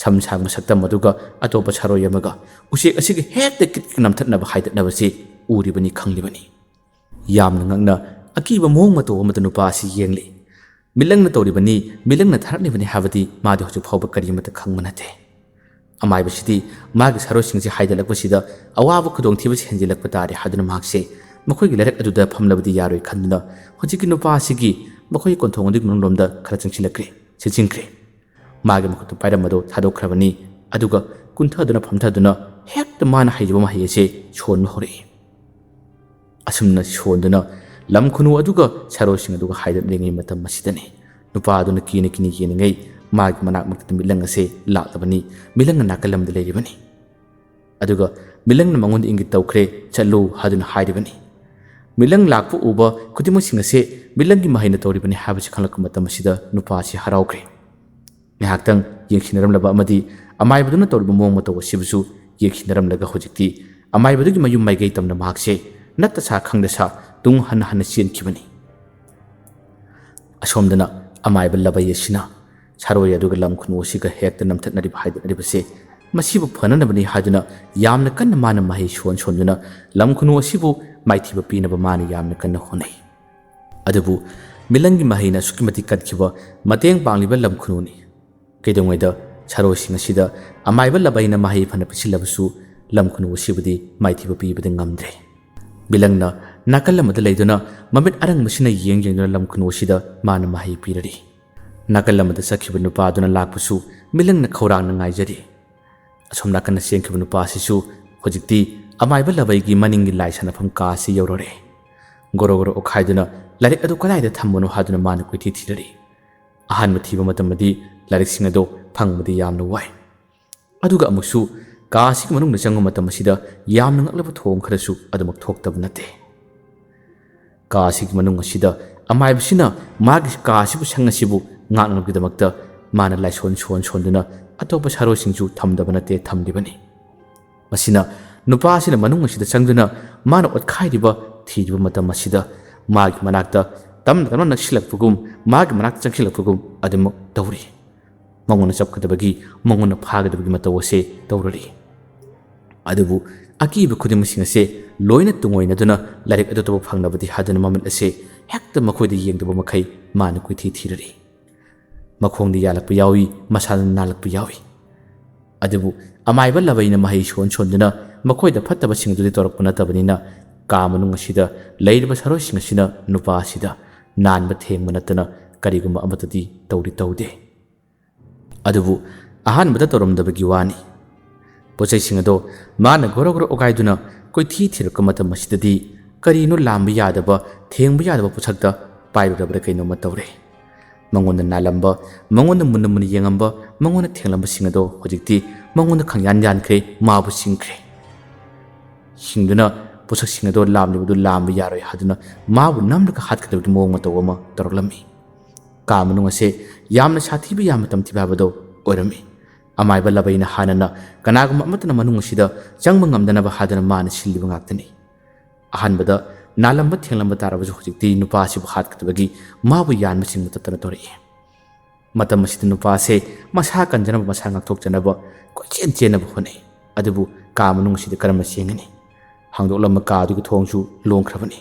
ꯁꯝ ꯁꯥꯡꯕ ꯁꯛꯇꯝ ꯑꯗꯨꯒ ꯑꯇꯣꯞꯄ ꯁꯥꯔꯣꯏ ꯑꯃꯒ ꯎꯆꯦꯛ ꯑꯁꯤꯒ ꯍꯦꯛꯇ ꯀꯤꯠ ꯅꯝꯊꯠꯅꯕ ꯍꯥꯏꯗꯠꯅꯕꯁꯤ ꯎꯔꯤꯕꯅꯤ, ꯈꯪꯂꯤꯕꯅꯤ꯫ ꯌꯥꯝꯅ ꯉꯛꯅ ꯑꯀꯤꯕ ꯃꯑꯣꯡ ꯃꯇꯧ ꯑꯃꯗ ꯅꯨꯄꯥ ꯑꯁꯤ ꯌꯦꯡꯂꯤ꯫ ꯃꯤꯂꯪꯅ ꯇꯧꯔꯤꯕꯅꯤ, ꯃꯤꯂꯪꯅ ꯊꯥꯔꯛꯂꯤꯕꯅꯤ ꯍꯥꯏꯕꯗꯤ ꯃꯥꯗꯤ ꯍꯧꯖꯤꯛ ꯐꯥꯎꯕ ꯀꯔꯤꯃꯠꯇ ꯈꯪꯕ ꯅꯠꯇꯦ꯫ ꯑꯃꯥꯏꯕꯁꯤꯗꯤ ꯃꯥꯒꯤ ꯁꯥꯔꯣꯏꯁꯤꯡꯁꯤ ꯍꯥꯏꯗꯠꯂꯛꯄꯁꯤꯗ ꯑꯋꯥꯕ ꯈꯨꯗꯣꯡꯊꯤꯕꯁꯤ ꯍꯦꯟꯖꯤꯜꯂꯛꯄ ꯇꯥꯔꯦ ꯍꯥꯏꯗꯨꯅ ꯃꯍꯥꯛꯁꯦ ꯃꯈꯣꯏꯒꯤ ꯂꯩꯔꯛ ꯑꯗꯨꯗ ꯐꯝꯂꯕꯗꯤ ꯌꯥꯔꯣꯏ ꯈꯟꯗꯨꯅ ꯍꯧꯖꯤꯛꯀꯤ ꯅꯨꯄꯥ ꯑꯁꯤꯒꯤ ꯃꯈꯣꯏꯒꯤ ꯀꯣꯟꯊꯣꯡ ꯑꯗꯨꯒꯤ ꯃꯅꯨꯡꯂꯣꯝꯗ ꯈꯔ ꯆꯪꯁꯤꯟꯈ꯭ꯔꯦ꯫ ꯃꯥꯒꯤ ꯃꯈꯨꯠꯇ ꯄꯥꯏꯔꯝꯕꯗꯣ ꯊꯥꯗꯣꯛꯈ꯭ꯔꯕꯅꯤ꯫ ꯑꯗꯨꯒ ꯐꯝꯊꯗꯨꯅ ꯍꯦꯛꯇ ꯃꯥꯅ ꯍꯩꯖꯕ ꯃꯍꯩ ꯑꯁꯤ ꯁꯣꯟꯕ ꯍꯧꯔꯛꯏ꯫ ꯑꯁꯨꯝꯅ ꯁꯣꯟꯗꯨꯅ ꯂꯝ ꯈꯨꯅꯨ ꯑꯗꯨꯒ ꯁꯥꯔꯣꯏꯁꯤꯡ ꯑꯗꯨꯒ ꯍꯥꯏꯗꯠꯂꯤꯉꯩ ꯃꯇꯝ ꯑꯁꯤꯗꯅꯤ ꯅꯨꯄꯥ ꯑꯗꯨꯅ ꯀꯤꯅ ꯌꯦꯡꯂꯤꯉꯩ ꯃꯥꯒꯤ ꯃꯅꯥꯛꯃꯛꯇ ꯃꯤꯂꯪ ꯑꯁꯤ ꯂꯥꯛꯂꯕꯅꯤ꯫ ꯃꯤꯂꯪꯅ ꯅꯥꯀꯜ ꯑꯃꯗ ꯂꯩꯔꯤꯕꯅꯤ꯫ ꯑꯗꯨꯒ ꯃꯤꯂꯪꯅ ꯃꯉꯣꯟꯗ ꯏꯪꯒꯤꯠ ꯇꯧꯈ꯭ꯔꯦ, ꯆꯠꯂꯨ ꯍꯥꯏꯗꯨꯅ ꯍꯥꯏꯔꯤꯕꯅꯤ꯫ ꯃꯤꯂꯪ ꯂꯥꯛꯄ ꯎꯕ ꯈꯨꯗꯤꯡꯃꯛꯁꯤꯡ ꯑꯁꯦ ꯃꯤꯂꯪꯒꯤ ꯃꯍꯩꯅ ꯇꯧꯔꯤꯕꯅꯤ ꯍꯥꯏꯕꯁꯤ ꯈꯪꯂꯛꯄ ꯃꯇꯝ ꯑꯁꯤꯗ ꯅꯨꯄꯥ ꯑꯁꯤ ꯍꯔꯥꯎꯈ꯭ꯔꯦ꯫ ꯉꯥꯏꯍꯥꯛꯇꯪ ꯌꯦꯡꯁꯤꯟꯅꯔꯝꯂꯕ ꯑꯃꯗꯤ ꯑꯃꯥꯏꯕꯗꯨꯅ ꯇꯧꯔꯤꯕ ꯃꯑꯣꯡ ꯃꯇꯧ ꯑꯁꯤꯕꯨꯁꯨ ꯌꯦꯡꯁꯤꯟꯅꯔꯝꯂꯒ ꯍꯧꯖꯤꯛꯇꯤ ꯑꯃꯥꯏꯕꯗꯨꯒꯤ ꯃꯌꯨꯝ ꯃꯥꯏꯀꯩ ꯇꯝꯅ ꯃꯍꯥꯛꯁꯦ ꯅꯠꯇꯁꯥ ꯈꯪꯗꯁꯥ ꯇꯨꯡ ꯍꯟꯅ ꯆꯦꯟꯈꯤꯕꯅꯤ꯫ ꯑꯁꯣꯝꯗꯅ ꯑꯃꯥꯏꯕ ꯂꯕꯩ ꯑꯁꯤꯅ ꯁꯥꯔꯣꯏ ꯑꯗꯨꯒ ꯂꯝ ꯈꯨꯅꯨ ꯑꯁꯤꯒ ꯍꯦꯛꯇ ꯅꯝꯊꯠꯅꯔꯤꯕ ꯍꯥꯏꯗꯠꯅꯔꯤꯕꯁꯦ ꯃꯁꯤꯕꯨ ꯐꯅꯅꯕꯅꯤ ꯍꯥꯏꯗꯨꯅ ꯌꯥꯝꯅ ꯀꯟꯅ ꯃꯥꯅ ꯃꯍꯩ ꯁꯣꯟꯗꯨꯅ ꯂꯝ ꯈꯨꯅꯨ ꯑꯁꯤꯕꯨ ꯃꯥꯏꯊꯤꯕ ꯄꯤꯅꯕ ꯃꯥꯅ ꯌꯥꯝꯅ ꯀꯟꯅ ꯍꯣꯠꯅꯩ꯫ ꯑꯗꯨꯕꯨ ꯃꯤꯂꯪꯒꯤ ꯃꯍꯩꯅ ꯑꯁꯨꯛꯀꯤ ꯃꯇꯤꯛ ꯀꯟꯈꯤꯕ ꯃꯇꯦꯡ ꯄꯥꯡꯂꯤꯕ ꯂꯝ ꯈꯨꯅꯨꯅꯤ꯫ ꯀꯩꯗꯧꯉꯩꯗ ꯁꯥꯔꯣꯏꯁꯤꯡ ꯑꯁꯤꯗ ꯑꯃꯥꯏꯕ ꯂꯕꯩꯅ ꯃꯍꯩ ꯐꯅ ꯄꯤꯁꯤꯜꯂꯕꯁꯨ ꯂꯝ ꯈꯨꯅꯨ ꯑꯁꯤꯕꯨꯗꯤ ꯃꯥꯏꯊꯤꯕ ꯄꯤꯕꯗ ꯉꯝꯗ꯭ꯔꯦ꯫ ꯃꯤꯂꯪꯅ ꯅꯥꯀꯜ ꯑꯃꯗ ꯂꯩꯗꯨꯅ ꯃꯃꯤꯠ ꯑꯔꯪꯕꯁꯤꯅ ꯌꯦꯡꯗꯨꯅ ꯂꯝ ꯈꯨꯅꯨ ꯑꯁꯤꯗ ꯃꯥꯅ ꯃꯍꯩ ꯄꯤꯔꯔꯤ꯫ ꯅꯥꯀꯜ ꯑꯃꯗ ꯆꯠꯈꯤꯕ ꯅꯨꯄꯥ ꯑꯗꯨꯅ ꯂꯥꯛꯄꯁꯨ ꯃꯤꯂꯪꯅ ꯈꯧꯔꯥꯡꯅ ꯉꯥꯏꯖꯔꯤ꯫ ꯑꯁꯣꯝ ꯅꯥꯀꯟꯗ ꯆꯦꯟꯈꯤꯕ ꯅꯨꯄꯥ ꯑꯁꯤꯁꯨ ꯍꯧꯖꯤꯛꯇꯤ ꯑꯃꯥꯏꯕ ꯂꯕꯩꯒꯤ ꯃꯅꯤꯡꯒꯤ ꯂꯥꯏ ꯁꯥꯟꯅꯐꯝ ꯀꯥ ꯑꯁꯤ ꯌꯧꯔꯛꯑꯦ꯫ ꯒꯣꯔꯣ ꯑꯣꯠꯈꯥꯏꯗꯨꯅ ꯂꯥꯏꯔꯤꯛ ꯑꯗꯨ ꯀꯗꯥꯏꯗ ꯊꯝꯕꯅꯣ ꯍꯥꯏꯗꯨꯅ ꯃꯥꯅ ꯀꯣꯏꯊꯤ ꯊꯤꯔꯛꯏ꯫ ꯑꯍꯥꯟꯕ ꯊꯤꯕ ꯃꯇꯝꯗꯗꯤ ꯂꯥꯏꯔꯤꯛꯁꯤꯡ ꯑꯗꯨ ꯐꯪꯕꯗꯤ ꯌꯥꯝꯅ ꯋꯥꯏ꯫ ꯑꯗꯨꯒ ꯑꯃꯨꯛꯁꯨ ꯀꯥ ꯑꯁꯤꯒꯤ ꯃꯅꯨꯡꯗ ꯆꯪꯕ ꯃꯇꯝ ꯑꯁꯤꯗ ꯌꯥꯝꯅ ꯉꯛꯂꯕ ꯊꯧꯑꯣꯡ ꯈꯔꯁꯨ ꯑꯗꯨꯃꯛ ꯊꯣꯛꯇꯕ ꯅꯠꯇꯦ꯫ ꯀꯥ ꯑꯁꯤꯒꯤ ꯃꯅꯨꯡ ꯑꯁꯤꯗ ꯑꯃꯥꯏꯕꯁꯤꯅ ꯃꯥꯒꯤ ꯀꯥ ꯑꯁꯤꯕꯨ ꯁꯪ ꯑꯁꯤꯕꯨ ꯉꯥꯛꯅꯕꯒꯤꯗꯃꯛꯇ ꯃꯥꯅ ꯂꯥꯏꯁꯣꯟ ꯁꯣꯟꯗꯨꯅ ꯑꯇꯣꯞꯄ ꯁꯥꯔꯣꯏꯁꯤꯡꯁꯨ ꯊꯝꯗꯕ ꯅꯠꯇꯦ ꯊꯝꯂꯤꯕꯅꯤ꯫ ꯃꯁꯤꯅ ꯅꯨꯄꯥ ꯑꯁꯤꯅ ꯃꯅꯨꯡ ꯑꯁꯤꯗ ꯆꯪꯗꯨꯅ ꯃꯥꯅ ꯑꯣꯠꯈꯥꯏꯔꯤꯕ ꯊꯤꯔꯤꯕ ꯃꯇꯝ ꯑꯁꯤꯗ ꯃꯥꯒꯤ ꯃꯅꯥꯛꯇ ꯇꯞꯅ ꯇꯞꯅ ꯅꯛꯁꯤꯜꯂꯛꯄꯒꯨꯝ ꯃꯥꯒꯤ ꯃꯅꯥꯛꯇ ꯆꯪꯁꯤꯜꯂꯛꯄꯒꯨꯝ ꯑꯗꯨꯃꯛ ꯇꯧꯔꯤ꯫ ꯃꯉꯣꯟꯗ ꯆꯞꯀꯗꯕꯒꯤ ꯃꯉꯣꯟꯗ ꯐꯥꯒꯗꯕꯒꯤ ꯃꯇꯧ ꯑꯁꯤ ꯇꯧꯔꯔꯤ꯫ ꯑꯗꯨꯕꯨ ꯑꯀꯤꯕ ꯈꯨꯗꯤꯡꯃꯛꯁꯤꯡ ꯑꯁꯤ ꯂꯣꯏꯅ ꯇꯨꯡꯑꯣꯏꯅꯗꯨꯅ ꯂꯥꯏꯔꯤꯛ ꯑꯗꯨ ꯐꯪꯅꯕꯗꯤ ꯍꯥꯏꯗꯨꯅ ꯃꯃꯤꯠ ꯑꯁꯤ ꯍꯦꯛꯇ ꯃꯈꯣꯏꯗ ꯌꯦꯡꯗꯕ ꯃꯈꯩ ꯃꯥꯅ ꯀꯣꯏꯊꯤ ꯊꯤꯔꯔꯤ꯫ ꯃꯈꯣꯡꯗ ꯌꯥꯜꯂꯛꯄ ꯌꯥꯎꯏ, ꯃꯁꯥꯗ ꯅꯥꯜꯂꯛꯄ ꯌꯥꯎꯏ꯫ ꯑꯗꯨꯕꯨ ꯑꯃꯥꯏꯕ ꯂꯕꯩꯅ ꯃꯍꯩ ꯁꯣꯟꯗꯨꯅ ꯃꯈꯣꯏꯗ ꯐꯠꯇꯕꯁꯤꯡ ꯑꯗꯨꯗꯤ ꯇꯧꯔꯛꯄ ꯅꯠꯇꯕꯅꯤꯅ ꯀꯥ ꯃꯅꯨꯡ ꯑꯁꯤꯗ ꯂꯩꯔꯤꯕ ꯁꯥꯔꯣꯏꯁꯤꯡ ꯑꯁꯤꯅ ꯅꯨꯄꯥ ꯑꯁꯤꯗ ꯅꯥꯟꯕ ꯊꯦꯡꯕ ꯅꯠꯇꯅ ꯀꯔꯤꯒꯨꯝꯕ ꯑꯃꯠꯇꯗꯤ ꯇꯧꯗꯦ꯫ ꯑꯗꯨꯕꯨ ꯑꯍꯥꯟꯕꯗ ꯇꯧꯔꯝꯗꯕꯒꯤ ꯋꯥꯅꯤ꯫ ꯄꯣꯠꯆꯩꯁꯤꯡ ꯑꯗꯣ ꯃꯥꯅ ꯒꯣꯔꯣ ꯒꯣꯔꯣ ꯑꯣꯒꯥꯏꯗꯨꯅ ꯀꯣꯏꯊꯤ ꯊꯤꯔꯛꯄ ꯃꯇꯝ ꯑꯁꯤꯗꯗꯤ ꯀꯔꯤꯅꯣ ꯂꯥꯝꯕ ꯌꯥꯗꯕ, ꯊꯦꯡꯕ ꯌꯥꯗꯕ ꯄꯣꯠꯁꯛꯇ ꯄꯥꯏꯔꯨꯔꯕ꯭ꯔꯥ ꯀꯩꯅꯣꯝꯃ ꯇꯧꯔꯦ꯫ ꯃꯉꯣꯟꯗ ꯅꯥꯜꯂꯝꯕ, ꯃꯉꯣꯟꯗ ꯃꯨꯟꯅ ꯃꯨꯟꯅ ꯌꯦꯡꯉꯝꯕ, ꯃꯉꯣꯟꯗ ꯊꯦꯡꯂꯝꯕꯁꯤꯡ ꯑꯗꯣ ꯍꯧꯖꯤꯛꯇꯤ ꯃꯉꯣꯟꯗ ꯈꯪꯌꯥꯟ ꯌꯥꯟꯈ꯭ꯔꯦ, ꯃꯥꯕꯨ ꯆꯤꯡꯈ꯭ꯔꯦ꯫ ꯍꯤꯡꯗꯨꯅ ꯄꯣꯠꯁꯛꯁꯤꯡ ꯑꯗꯣ ꯂꯥꯝꯂꯤꯕꯗꯨ ꯂꯥꯝꯕ ꯌꯥꯔꯣꯏ ꯍꯥꯏꯗꯨꯅ ꯃꯥꯕꯨ ꯅꯝꯂꯒ ꯍꯥꯠꯀꯗꯕꯒꯤ ꯃꯑꯣꯡ ꯃꯇꯧ ꯑꯃ ꯇꯧꯔꯛꯂꯝꯃꯤ꯫ ꯀꯥ ꯃꯅꯨꯡ ꯑꯁꯦ ꯌꯥꯝꯅ ꯁꯥꯊꯤꯕ, ꯌꯥꯝꯅ ꯇꯝꯊꯤꯕ ꯍꯥꯏꯕꯗꯣ ꯑꯣꯏꯔꯝꯃꯤ꯫ ꯑꯃꯥꯏꯕ ꯂꯕꯩꯅ ꯍꯥꯟꯅꯅ ꯀꯅꯥꯒꯨꯝꯕ ꯑꯃꯠꯇꯅ ꯃꯅꯨꯡ ꯑꯁꯤꯗ ꯆꯪꯕ ꯉꯝꯗꯅꯕ ꯍꯥꯏꯗꯨꯅ ꯃꯥꯅ ꯁꯤꯜꯂꯤꯕ ꯉꯥꯛꯇꯅꯤ꯫ ꯑꯍꯥꯟꯕꯗ ꯅꯥꯜꯂꯝꯕ ꯊꯦꯡꯂꯝꯕ ꯇꯥꯔꯕꯁꯨ ꯍꯧꯖꯤꯛꯇꯤ ꯅꯨꯄꯥ ꯑꯁꯤꯕꯨ ꯍꯥꯠꯀꯗꯕꯒꯤ ꯃꯥꯕꯨ ꯌꯥꯟꯕꯁꯤꯡ ꯇꯠꯇꯅ ꯇꯧꯔꯛꯏ꯫ ꯃꯇꯝ ꯑꯁꯤꯗ ꯅꯨꯄꯥ ꯑꯁꯦ ꯃꯁꯥ ꯀꯟꯖꯅꯕ, ꯃꯁꯥ ꯉꯥꯛꯊꯣꯛꯆꯅꯕ ꯀꯣꯏꯆꯦꯟ ꯆꯦꯟꯅꯕ ꯍꯣꯠꯅꯩ꯫ ꯑꯗꯨꯕꯨ ꯀꯥ ꯃꯅꯨꯡ ꯑꯁꯤꯗ ꯀꯔꯝꯅ ꯆꯦꯟꯒꯅꯤ? ꯍꯥꯡꯗꯣꯛꯂꯝꯕ ꯀꯥꯗꯨꯒꯤ ꯊꯣꯡꯁꯨ ꯂꯣꯟꯈ꯭ꯔꯕꯅꯤ꯫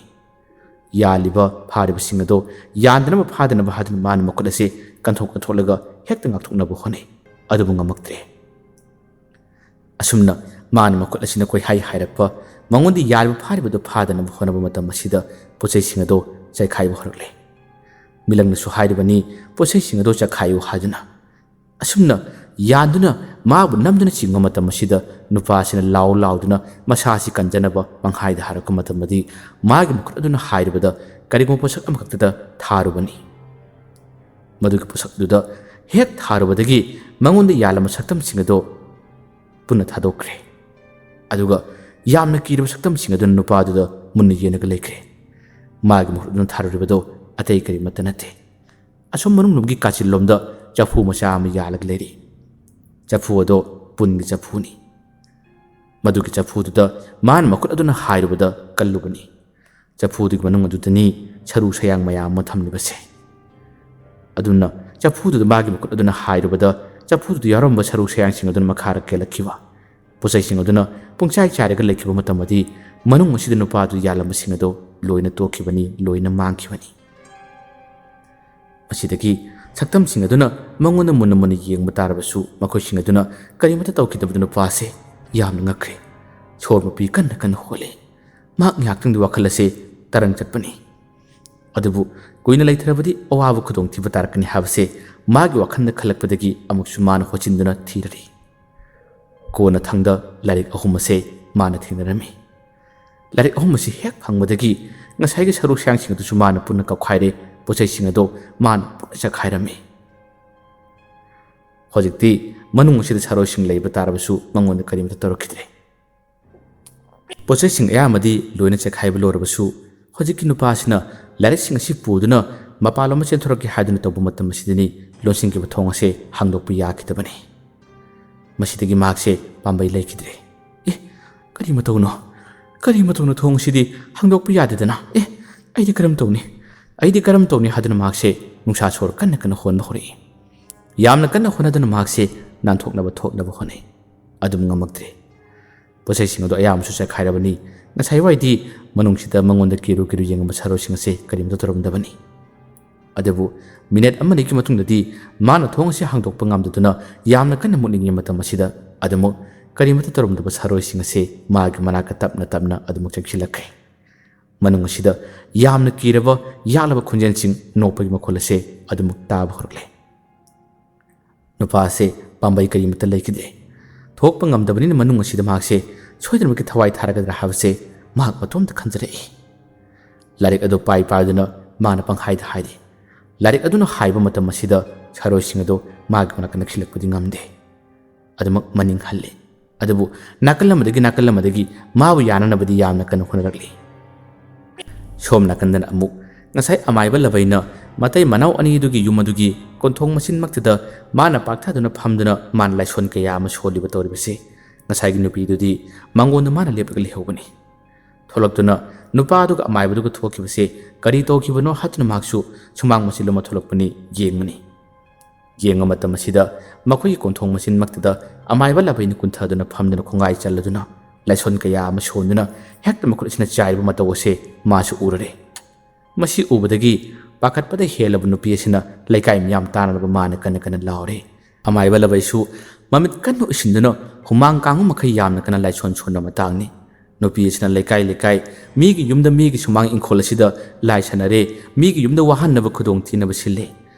ꯌꯥꯜꯂꯤꯕ ꯐꯥꯔꯤꯕꯁꯤꯡ ꯑꯗꯣ ꯌꯥꯟꯗꯅꯕ ꯐꯥꯗꯅꯕ ꯍꯥꯏꯗꯨꯅ ꯃꯥꯅ ꯃꯈꯨꯠ ꯑꯁꯤ ꯀꯟꯊꯣꯛꯂꯒ ꯍꯦꯛꯇ ꯉꯥꯛꯊꯣꯛꯅꯕ ꯍꯣꯠꯅꯩ꯫ ꯑꯗꯨꯕꯨ ꯉꯝꯃꯛꯇ꯭ꯔꯦ꯫ ꯑꯁꯨꯝꯅ ꯃꯥꯅ ꯃꯈꯨꯠ ꯑꯁꯤꯅ ꯀꯣꯏꯍꯥꯏ ꯍꯥꯏꯔꯛꯄ, ꯃꯉꯣꯟꯗ ꯌꯥꯜꯂꯤꯕ ꯐꯥꯔꯤꯕꯗꯨ ꯐꯥꯗꯅꯕ ꯍꯣꯠꯅꯕ ꯃꯇꯝ ꯑꯁꯤꯗ ꯄꯣꯠꯆꯩꯁꯤꯡ ꯑꯗꯣ ꯆꯥꯏꯈꯥꯏꯕ ꯍꯧꯔꯛꯂꯦ꯫ ꯃꯤꯂꯪꯅꯁꯨ ꯍꯥꯏꯔꯤꯕꯅꯤ ꯄꯣꯠꯆꯩꯁꯤꯡ ꯑꯗꯣ ꯆꯥꯏꯈꯥꯏꯌꯨ ꯍꯥꯏꯗꯨꯅ꯫ ꯑꯁꯨꯝꯅ ꯌꯥꯟꯗꯨꯅ ꯃꯥꯕꯨ ꯅꯝꯗꯨꯅ ꯆꯤꯡꯕ ꯃꯇꯝ ꯑꯁꯤꯗ ꯅꯨꯄꯥ ꯑꯁꯤꯅ ꯂꯥꯎꯗꯨꯅ ꯃꯁꯥ ꯑꯁꯤ ꯀꯟꯖꯅꯕ ꯄꯪꯍꯥꯏꯗ ꯍꯥꯏꯔꯛꯄ ꯃꯇꯝꯗꯗꯤ ꯃꯥꯒꯤ ꯃꯈꯨꯠ ꯑꯗꯨꯅ ꯍꯥꯏꯔꯤꯕꯗ ꯀꯔꯤꯒꯨꯝꯕ ꯄꯣꯠꯁꯛ ꯑꯃꯈꯛꯇꯗ ꯊꯥꯔꯨꯕꯅꯤ꯫ ꯃꯗꯨꯒꯤ ꯄꯣꯠꯁꯛꯇꯨꯗ ꯍꯦꯛ ꯊꯥꯔꯨꯕꯗꯒꯤ ꯃꯉꯣꯟꯗ ꯌꯥꯜꯂꯝꯕ ꯁꯛꯇꯝꯁꯤꯡ ꯑꯗꯣ ꯄꯨꯟꯅ ꯊꯥꯗꯣꯛꯈ꯭ꯔꯦ꯫ ꯑꯗꯨꯒ ꯌꯥꯝꯅ ꯀꯤꯔꯕ ꯁꯛꯇꯝꯁꯤꯡ ꯑꯗꯨꯅ ꯅꯨꯄꯥꯗꯨꯗ ꯃꯨꯟꯅ ꯌꯦꯡꯂꯒ ꯂꯩꯈ꯭ꯔꯦ꯫ ꯃꯥꯒꯤ ꯃꯈꯨꯠ ꯑꯗꯨꯅ ꯊꯥꯔꯨꯔꯤꯕꯗꯣ ꯑꯇꯩ ꯀꯔꯤꯃꯠꯇ ꯅꯠꯇꯦ, ꯑꯁꯣꯝ ꯃꯅꯨꯡꯂꯣꯝꯒꯤ ꯀꯥꯆꯤꯟꯂꯣꯝꯗ ꯆꯐꯨ ꯃꯆꯥ ꯑꯃ ꯌꯥꯜꯂꯒ ꯂꯩꯔꯤ꯫ ꯆꯐꯨ ꯑꯗꯣ ꯄꯨꯟꯒꯤ ꯆꯐꯨꯅꯤ꯫ ꯃꯗꯨꯒꯤ ꯆꯐꯨꯗꯨꯗ ꯃꯥꯅ ꯃꯈꯨꯠ ꯑꯗꯨꯅ ꯍꯥꯏꯔꯨꯕꯗ ꯀꯜꯂꯨꯕꯅꯤ꯫ ꯆꯐꯨꯗꯨꯒꯤ ꯃꯅꯨꯡ ꯑꯗꯨꯗꯅꯤ ꯁꯔꯨ ꯁꯌꯥꯡ ꯃꯌꯥꯝ ꯑꯃ ꯊꯝꯂꯤꯕꯁꯦ꯫ ꯑꯗꯨꯅ ꯆꯐꯨꯗꯨꯗ ꯃꯥꯒꯤ ꯃꯈꯨꯠ ꯑꯗꯨꯅ ꯍꯥꯏꯔꯨꯕꯗ ꯆꯐꯨꯗꯨꯗ ꯌꯥꯎꯔꯝꯕ ꯁꯔꯨ ꯁꯌꯥꯡꯁꯤꯡ ꯑꯗꯨꯅ ꯃꯈꯥꯗ ꯀꯦꯜꯂꯛꯈꯤꯕ꯫ ꯄꯣꯠꯆꯩꯁꯤꯡ ꯑꯗꯨꯅ ꯄꯨꯡꯆꯥꯏ ꯆꯥꯏꯔꯒ ꯂꯩꯈꯤꯕ ꯃꯇꯝꯗꯤ ꯃꯅꯨꯡ ꯑꯁꯤꯗ ꯅꯨꯄꯥꯗꯨ ꯌꯥꯜꯂꯝꯕꯁꯤꯡ ꯑꯗꯣ ꯂꯣꯏꯅ ꯇꯣꯛꯈꯤꯕꯅꯤ, ꯂꯣꯏꯅ ꯃꯥꯡꯈꯤꯕꯅꯤ꯫ ꯃꯁꯤꯗꯒꯤ ꯁꯛꯇꯝꯁꯤꯡ ꯑꯗꯨꯅ ꯃꯉꯣꯟꯗ ꯃꯨꯟꯅ ꯃꯨꯟꯅ ꯌꯦꯡꯕ ꯇꯥꯔꯕꯁꯨ ꯃꯈꯣꯏꯁꯤꯡ ꯑꯗꯨꯅ ꯀꯔꯤꯃꯠꯇ ꯇꯧꯈꯤꯗꯕꯗ ꯅꯨꯄꯥꯁꯦ ꯌꯥꯝꯅ ꯉꯛꯈ꯭ꯔꯦ꯫ ꯁꯣꯔ ꯃꯄꯤ ꯀꯟꯅ ꯀꯟꯅ ꯍꯣꯜꯂꯦ꯫ ꯃꯍꯥꯛ ꯉꯥꯏꯍꯥꯛꯇꯪꯗꯤ ꯋꯥꯈꯜ ꯑꯁꯤ ꯇꯔꯪ ꯆꯠꯄꯅꯤ꯫ ꯑꯗꯨꯕꯨ ꯀꯨꯏꯅ ꯂꯩꯊꯔꯕꯗꯤ ꯑꯋꯥꯕ ꯈꯨꯗꯣꯡꯊꯤꯕ ꯇꯥꯔꯛꯀꯅꯤ ꯍꯥꯏꯕꯁꯦ ꯃꯥꯒꯤ ꯋꯥꯈꯜꯗ ꯈꯜꯂꯛꯄꯗꯒꯤ ꯑꯃꯨꯛꯁꯨ ꯃꯥꯅ ꯍꯣꯠꯆꯤꯟꯗꯨꯅ ꯊꯤꯔꯔꯤ꯫ ꯀꯣꯟꯅ ꯊꯪꯗ ꯂꯥꯏꯔꯤꯛ 3 ꯑꯁꯦ ꯃꯥꯅ ꯊꯦꯡꯅꯔꯝꯃꯤ꯫ ꯂꯥꯏꯔꯤꯛ 3 ꯑꯁꯤ ꯍꯦꯛ ꯐꯪꯕꯗꯒꯤ ꯉꯁꯥꯏꯒꯤ ꯁꯔꯨ ꯁꯌꯥꯡꯁꯤꯡ ꯑꯗꯨꯁꯨ ꯃꯥꯅ ꯄꯨꯟꯅ ꯀꯧꯈꯥꯏꯔꯦ, ꯄꯣꯠꯆꯩꯁꯤꯡ ꯑꯗꯣ ꯃꯥꯅ ꯄꯨꯟꯅ ꯆꯈꯥꯏꯔꯝꯃꯤ꯫ ꯍꯧꯖꯤꯛꯇꯤ ꯃꯅꯨꯡ ꯑꯁꯤꯗ ꯁꯥꯔꯣꯏꯁꯤꯡ ꯂꯩꯕ ꯇꯥꯔꯕꯁꯨ ꯃꯉꯣꯟꯗ ꯀꯔꯤꯃꯠꯇ ꯇꯧꯔꯛꯈꯤꯗ꯭ꯔꯦ꯫ ꯄꯣꯠꯆꯩꯁꯤꯡ ꯑꯌꯥꯝꯕꯗꯤ ꯂꯣꯏꯅ ꯆꯈꯥꯏꯕ ꯂꯣꯏꯔꯕꯁꯨ ꯍꯧꯖꯤꯛꯀꯤ ꯅꯨꯄꯥꯁꯤꯅ ꯂꯥꯏꯔꯤꯛꯁꯤꯡ ꯑꯁꯤ ꯄꯨꯗꯨꯅ ꯃꯄꯥꯟꯂꯣꯝꯗ ꯆꯦꯟꯊꯣꯔꯛꯀꯦ ꯍꯥꯏꯗꯨꯅ ꯇꯧꯕ ꯃꯇꯝ ꯑꯁꯤꯗꯅꯤ ꯂꯣꯟꯁꯤꯟꯈꯤꯕ ꯊꯣꯡ ꯑꯁꯦ ꯍꯥꯡꯗꯣꯛꯄ ꯌꯥꯈꯤꯗꯕꯅꯤ꯫ ꯃꯁꯤꯗꯒꯤ ꯃꯍꯥꯛꯁꯦ ꯄꯥꯝꯕꯩ ꯂꯩꯈꯤꯗ꯭ꯔꯦ꯫ ꯀꯔꯤ ꯃꯇꯧꯅꯣ? ꯀꯔꯤ ꯃꯇꯧꯅꯣ? ꯊꯣꯡ ꯑꯁꯤꯗꯤ ꯍꯥꯡꯗꯣꯛꯄ ꯌꯥꯗꯦꯗꯅ꯫ ꯑꯩꯗꯤ ꯀꯔꯝ ꯇꯧꯅꯤ? ꯑꯩꯗꯤ ꯀꯔꯝ ꯇꯧꯅꯤ ꯍꯥꯏꯗꯨꯅ ꯃꯍꯥꯛꯁꯦ ꯅꯨꯡꯁꯥ ꯁꯣꯔ ꯀꯟꯅ ꯀꯟꯅ ꯍꯣꯟꯕ ꯍꯧꯔꯛꯏ꯫ ꯌꯥꯝꯅ ꯀꯟꯅ ꯍꯣꯠꯅꯗꯨꯅ ꯃꯍꯥꯛꯁꯦ ꯊꯣꯛꯅꯕ ꯍꯣꯠꯅꯩ꯫ ꯑꯗꯨꯝ ꯉꯝꯃꯛꯇ꯭ꯔꯦ꯫ ꯄꯣꯠꯆꯩꯁꯤꯡ ꯑꯗꯨ ꯑꯌꯥꯝꯕꯁꯨ ꯆꯥꯏꯈꯥꯏꯔꯕꯅꯤ꯫ ꯉꯁꯥꯏꯋꯥꯏꯗꯤ ꯃꯅꯨꯡꯁꯤꯗ ꯃꯉꯣꯟꯗ ꯀꯤꯔꯨ ꯌꯦꯡꯉꯝꯕ ꯁꯥꯔꯣꯏꯁꯤꯡ ꯑꯁꯤ ꯀꯔꯤꯃꯠꯇ ꯇꯧꯔꯝꯗꯕꯅꯤ꯫ ꯑꯗꯨꯕꯨ ꯃꯤꯅꯤꯠ ꯑꯃꯅꯤꯒꯤ ꯃꯇꯨꯡꯗꯗꯤ ꯃꯥꯅ ꯊꯣꯡ ꯑꯁꯤ ꯍꯥꯡꯗꯣꯛꯄ ꯉꯝꯗꯗꯨꯅ ꯌꯥꯝꯅ ꯀꯟꯅ ꯃꯨꯠꯅꯤꯡꯉꯤ ꯃꯇꯝ ꯑꯁꯤꯗ ꯑꯗꯨꯃꯛ ꯀꯔꯤꯃꯠꯇ ꯇꯧꯔꯝꯗꯕ ꯁꯥꯔꯣꯏꯁꯤꯡ ꯑꯁꯤ ꯃꯥꯒꯤ ꯃꯅꯥꯛꯇ ꯇꯞꯅ ꯇꯞꯅ ꯑꯗꯨꯃꯛ ꯆꯪꯁꯤꯜꯂꯛꯈ꯭ꯔꯦ꯫ ꯃꯅꯨꯡ ꯑꯁꯤꯗ ꯌꯥꯝꯅ ꯀꯤꯔꯕ, ꯌꯥꯛꯂꯕ ꯈꯣꯟꯖꯦꯜꯁꯤꯡ, ꯅꯣꯛꯄꯒꯤ ꯃꯈꯣꯜ ꯑꯁꯤ ꯑꯗꯨꯃꯛ ꯇꯥꯕ ꯍꯧꯔꯛꯂꯦ꯫ ꯅꯨꯄꯥ ꯑꯁꯤ ꯄꯥꯝꯕꯩ ꯀꯔꯤꯃꯠꯇ ꯂꯩꯈꯤꯗ꯭ꯔꯦ꯫ ꯊꯣꯛꯄ ꯉꯝꯗꯕꯅꯤꯅ ꯃꯅꯨꯡ ꯑꯁꯤꯗ ꯃꯍꯥꯛꯁꯦ ꯁꯣꯏꯗꯅꯃꯛꯀꯤ ꯊꯋꯥꯏ ꯊꯥꯔꯒꯗ꯭ꯔꯥ ꯍꯥꯏꯕꯁꯦ ꯃꯍꯥꯛ ꯃꯇꯣꯝꯇ ꯈꯟꯖꯔꯛꯏ꯫ ꯂꯥꯏꯔꯤꯛ ꯑꯗꯨ ꯄꯥꯏꯗꯨꯅ ꯃꯥꯅ ꯄꯪꯍꯥꯏꯗ ꯍꯥꯏꯔꯤ ꯂꯥꯏꯔꯤꯛ ꯑꯗꯨꯅ ꯍꯥꯏꯕ ꯃꯇꯝ ꯑꯁꯤꯗ ꯁꯥꯔꯣꯏꯁꯤꯡ ꯑꯗꯨ ꯃꯥꯒꯤ ꯃꯅꯥꯛꯇ ꯅꯛꯁꯤꯜꯂꯛꯄꯗꯤ ꯉꯝꯗꯦ ꯑꯗꯨꯃꯛ ꯃꯅꯤꯡ ꯍꯜꯂꯤ ꯑꯗꯨꯕꯨ ꯅꯥꯀꯜ ꯑꯃꯗꯒꯤ ꯃꯥꯕꯨ ꯌꯥꯅꯅꯕꯗꯤ ꯌꯥꯝꯅ ꯀꯟꯅ ꯍꯣꯠꯅꯔꯛꯂꯤ ꯁꯣꯝ ꯅꯥꯀꯟꯗꯅ ꯑꯃꯨꯛ ꯉꯁꯥꯏ ꯑꯃꯥꯏꯕ ꯂꯕꯩꯅ ꯃꯇꯩ ꯃꯅꯥꯎ ꯑꯅꯤꯗꯨꯒꯤ ꯌꯨꯝ ꯑꯗꯨꯒꯤ ꯀꯣꯟꯊꯣꯡ ꯃꯆꯤꯟꯃꯛꯇꯨꯗ ꯃꯥꯅ ꯄꯥꯛꯊꯗꯨꯅ ꯐꯝꯗꯨꯅ ꯃꯥꯅ ꯂꯥꯏꯁꯣꯟ ꯀꯌꯥ ꯑꯃ ꯁꯣꯜꯂꯤꯕ ꯇꯧꯔꯤꯕꯁꯤ ꯉꯁꯥꯏꯒꯤ ꯅꯨꯄꯤꯗꯨꯗꯤ ꯃꯉꯣꯟꯗ ꯃꯥꯅ ꯂꯦꯞꯂꯒ ꯂꯩꯍꯧꯕꯅꯤ ꯊꯣꯛꯂꯛꯇꯨꯅ ꯅꯨꯄꯥꯗꯨꯒ ꯑꯃꯥꯏꯕꯗꯨꯒ ꯊꯣꯛꯈꯤꯕꯁꯤ ꯀꯔꯤ ꯇꯧꯈꯤꯕꯅꯣ ꯍꯥꯏꯗꯨꯅ ꯃꯍꯥꯛꯁꯨ ꯁꯨꯃꯥꯡ ꯃꯆꯤꯜ ꯑꯃ ꯊꯣꯛꯂꯛꯄꯅꯤ ꯌꯦꯡꯕꯅꯤ ꯌꯦꯡꯕ ꯃꯇꯝ ꯑꯁꯤꯗ ꯃꯈꯣꯏꯒꯤ ꯀꯣꯟꯊꯣꯡ ꯃꯆꯤꯟꯃꯛꯇꯨꯗ ꯑꯃꯥꯏꯕ ꯂꯕꯩꯅ ꯀꯨꯟꯊꯗꯨꯅ ꯐꯝꯗꯨꯅ ꯈꯣꯡꯒꯥꯏ ꯆꯜꯂꯗꯨꯅ ꯂꯥꯏꯁꯣꯟ ꯀꯌꯥ ꯑꯃ ꯁꯣꯟꯗꯨꯅ ꯍꯦꯛꯇ ꯃꯈꯨꯠ ꯑꯁꯤꯅ ꯆꯥꯏꯔꯤꯕ ꯃꯇꯧ ꯑꯁꯤ ꯃꯥꯁꯨ ꯎꯔꯔꯦ ꯃꯁꯤ ꯎꯕꯗꯒꯤ ꯄꯥꯈꯠꯄꯗ ꯍꯦꯜꯂꯕ ꯅꯨꯄꯤ ꯑꯁꯤꯅ ꯂꯩꯀꯥꯏ ꯃꯤꯌꯥꯝ ꯇꯥꯅꯕ ꯃꯥꯅ ꯀꯟꯅ ꯂꯥꯎꯔꯦ ꯑꯃꯥꯏꯕ ꯂꯕꯩꯁꯨ ꯃꯃꯤꯠ ꯀꯟꯅ ꯎꯏꯁꯤꯟꯗꯨꯅ ꯍꯨꯃꯥꯡ ꯀꯥꯡꯕ ꯃꯈꯩ ꯌꯥꯝꯅ ꯀꯟꯅ ꯂꯥꯏꯁꯣꯟ ꯁꯣꯟꯕ ꯃꯇꯥꯡꯅꯤ ꯅꯨꯄꯤ ꯑꯁꯤꯅ ꯂꯩꯀꯥꯏ ꯃꯤꯒꯤ ꯌꯨꯝꯗ ꯃꯤꯒꯤ ꯁꯨꯃꯥꯡ ꯏꯪꯈꯣꯜ ꯑꯁꯤꯗ ꯂꯥꯏ ꯁꯥꯟꯅꯔꯦ ꯃꯤꯒꯤ ꯌꯨꯝꯗ ꯋꯥꯍꯟꯅꯕ ꯈꯨꯗꯣꯡ ꯊꯤꯅꯕ ꯁꯤꯜꯂꯦ